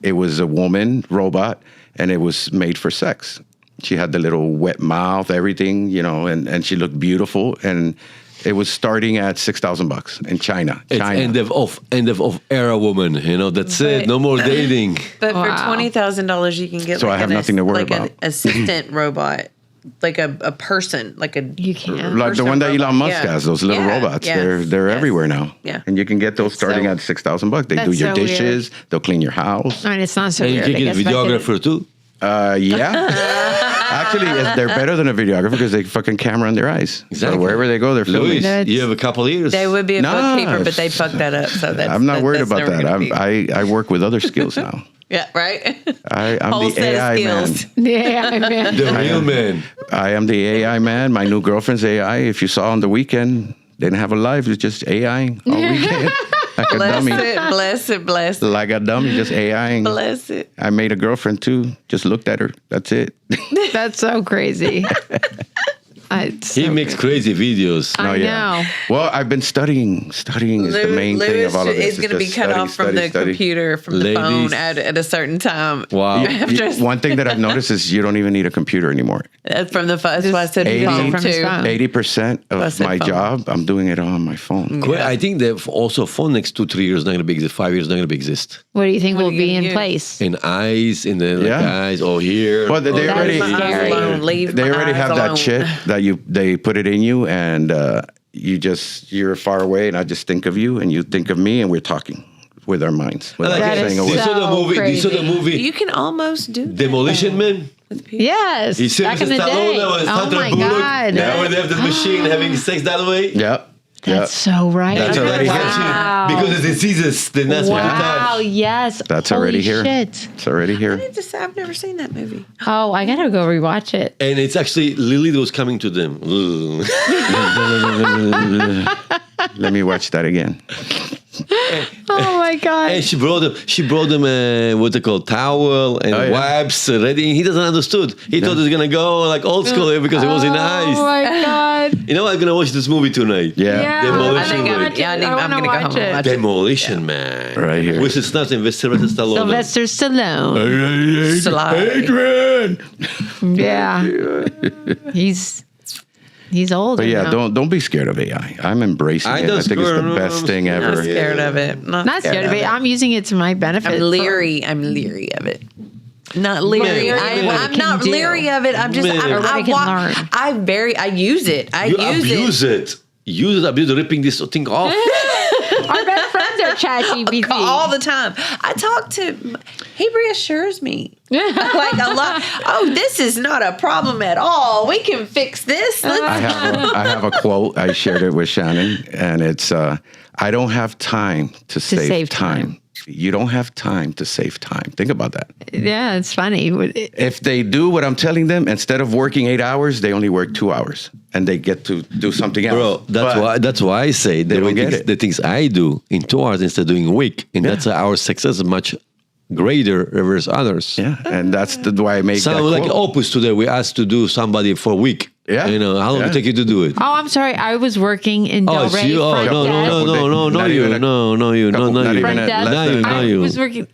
it was a woman robot, and it was made for sex. She had the little wet mouth, everything, and she looked beautiful. And it was starting at $6,000 in China. It's end of era woman. That's it. No more dating. But for $20,000, you can get I have nothing to worry about. An assistant robot, like a person, you can like the one that Elon Musk has. Those little robots. They're everywhere now. Yeah, and you can get those starting at $6,000. They do your dishes. Weird. They'll clean your house. I mean, it's not so and weird. You can get a videographer too. Yeah. Actually, they're better than a videographer because they fucking camera on their eyes. Exactly. So wherever they go, they're filming. You have a couple of years. They would be a bookkeeper, but they fucked that up. So I'm not worried about that. I work with other skills now. Yeah, right. I'm the AI man. The AI man. The real man. I am the AI man. My new girlfriend's AI. If you saw on the weekend, they didn't have a life. It's just AI all weekend. Like a dummy. Bless it. Like a dummy, just AIing. Bless it. I made a girlfriend too. Just looked at her. That's it. That's so crazy. He makes crazy videos. I know. Well, I've been studying. Studying is the main thing of all of this. It's going to be cut off from the computer, from the phone at a certain time. Wow. One thing that I've noticed is you don't even need a computer anymore. From the phone. That's why I said 80% of my job, I'm doing it on my phone. Yeah. I think that also for next 2-3 years not going to be exist. 5 years not going to exist. What do you think will be in place? In eyes, in the eyes, or here. Well, they already have that shit that they put it in you, and you're far away, and I just think of you, and you think of me, and we're talking with our minds. You saw the movie. You can almost do Demolition Man. Yes. You see back in the day. Oh my God. Now they have the machine having sex that way. Yep. That's so right. That's already here. Wow. Because it's diseases, then that's what you Wow, touch. yes. That's Holy already here. Shit. It's already here. I've never seen that movie. Oh, I gotta go rewatch it. And it's actually Lily was coming to them. Let me watch that again. Oh my god. And she brought them what they call towel and Oh, yeah. wipes ready. He doesn't understood. He thought it was gonna go like old school because it was in Oh ice. my god. You know what? I'm gonna watch this movie tonight. Yeah. Demolition I Man. wanna Yeah, I'm wanna gonna go watch home and it. watch it. Demolition Man. Right here. With it's not in Sylvester Stallone. Sylvester Stallone. Sly. Yeah. He's old. But yeah, don't be scared of AI. I'm embracing I it. don't I think it's scared, the best thing I'm ever. scared of it. Not scared of it. I'm using it to my benefit. I'm leery. I'm leery of it. Not leery. Leery of what it I'm can not do. leery of it. I'm just. Man. Or what it can learn. I use it. I You use it. Use it. Abuse ripping this thing off. Our best friends are ChatGPT. all the time. I talk to. He reassures me like a lot. Oh, this is not a problem at all. We can fix this. I have a quote. I shared it with Shannon, and it's I don't have time to save save time. You don't have time to save time. Think about that. Yeah, it's funny. If they do what I'm telling them, instead of working 8 hours, they only work 2 hours, and they get to do something else. Bro, that's why I say They don't get the it. things I do in 2 hours instead of doing a week. And that's our success is much greater versus others. Yeah, and that's why I make So that like quote. Opus today, we asked to do somebody for a week. Yeah. You know, how long Yeah. did it take you to do it? Oh, I'm sorry. I was working in Del it's Rey. you. Oh, front no, desk. no, Not even a no, you. couple- not even Front a- desk. less than- Not I you. was working.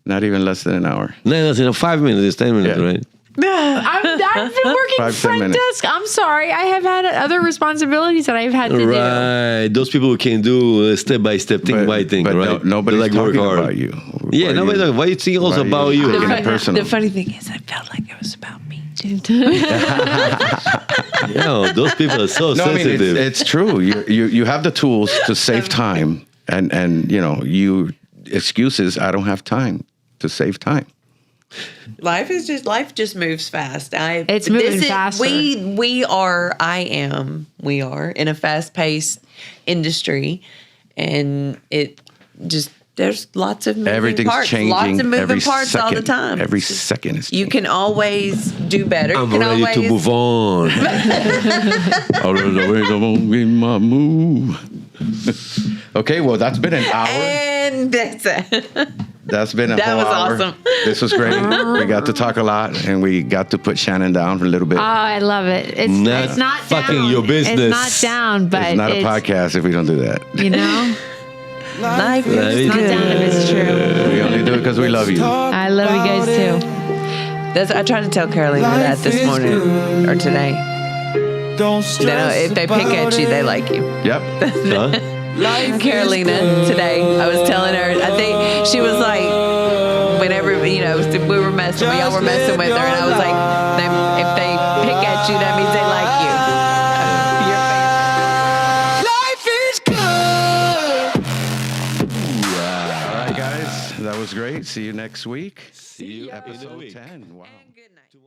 Not even less than an hour. No, that's in 5 minutes. It's 10 minutes, Yeah. right? I've been working 5-10 front minutes. desk. I'm sorry. I have had other responsibilities that I've had to do. Right. Those people who can do step by step, thing by thing, but right? nobody's They like work talking hard. about you. Yeah, nobody knows. Why you think also about you? Taking it personal. The funny thing is, I felt like it was about me too. Yo, those people are so No, I mean sensitive. it's true. You have the tools to save time, and you excuses. I don't have time to save time. Life just moves fast. It's moving faster. We are in a fast paced industry, and it just there's lots of moving Everything's parts, changing. lots of moving every parts second, all the time. Every second is. You can always do better. I'm you can ready always to move on. move. Okay, well that's been an hour. And that's it. That's been a That whole was hour. awesome. This was great. We got to talk a lot, and we got to put Shannon down for a little bit. Oh, I love it. It's Not not fucking down. your business. It's not down, but it's not a podcast if we don't do that. You know, Life Life is is not good. down if it's true. We only do it because we love you. I love you guys too. I tried to tell Carolina that this morning or today. If they pick at you, they like you. Yep. Huh? Carolina today, I was telling her, I think she was like, whenever, we y'all were messing with her, and I was like, if they pick at you, that means they like you. All right, guys. That was great. See you next week. See you in a Episode week. 10. Wow. Good night.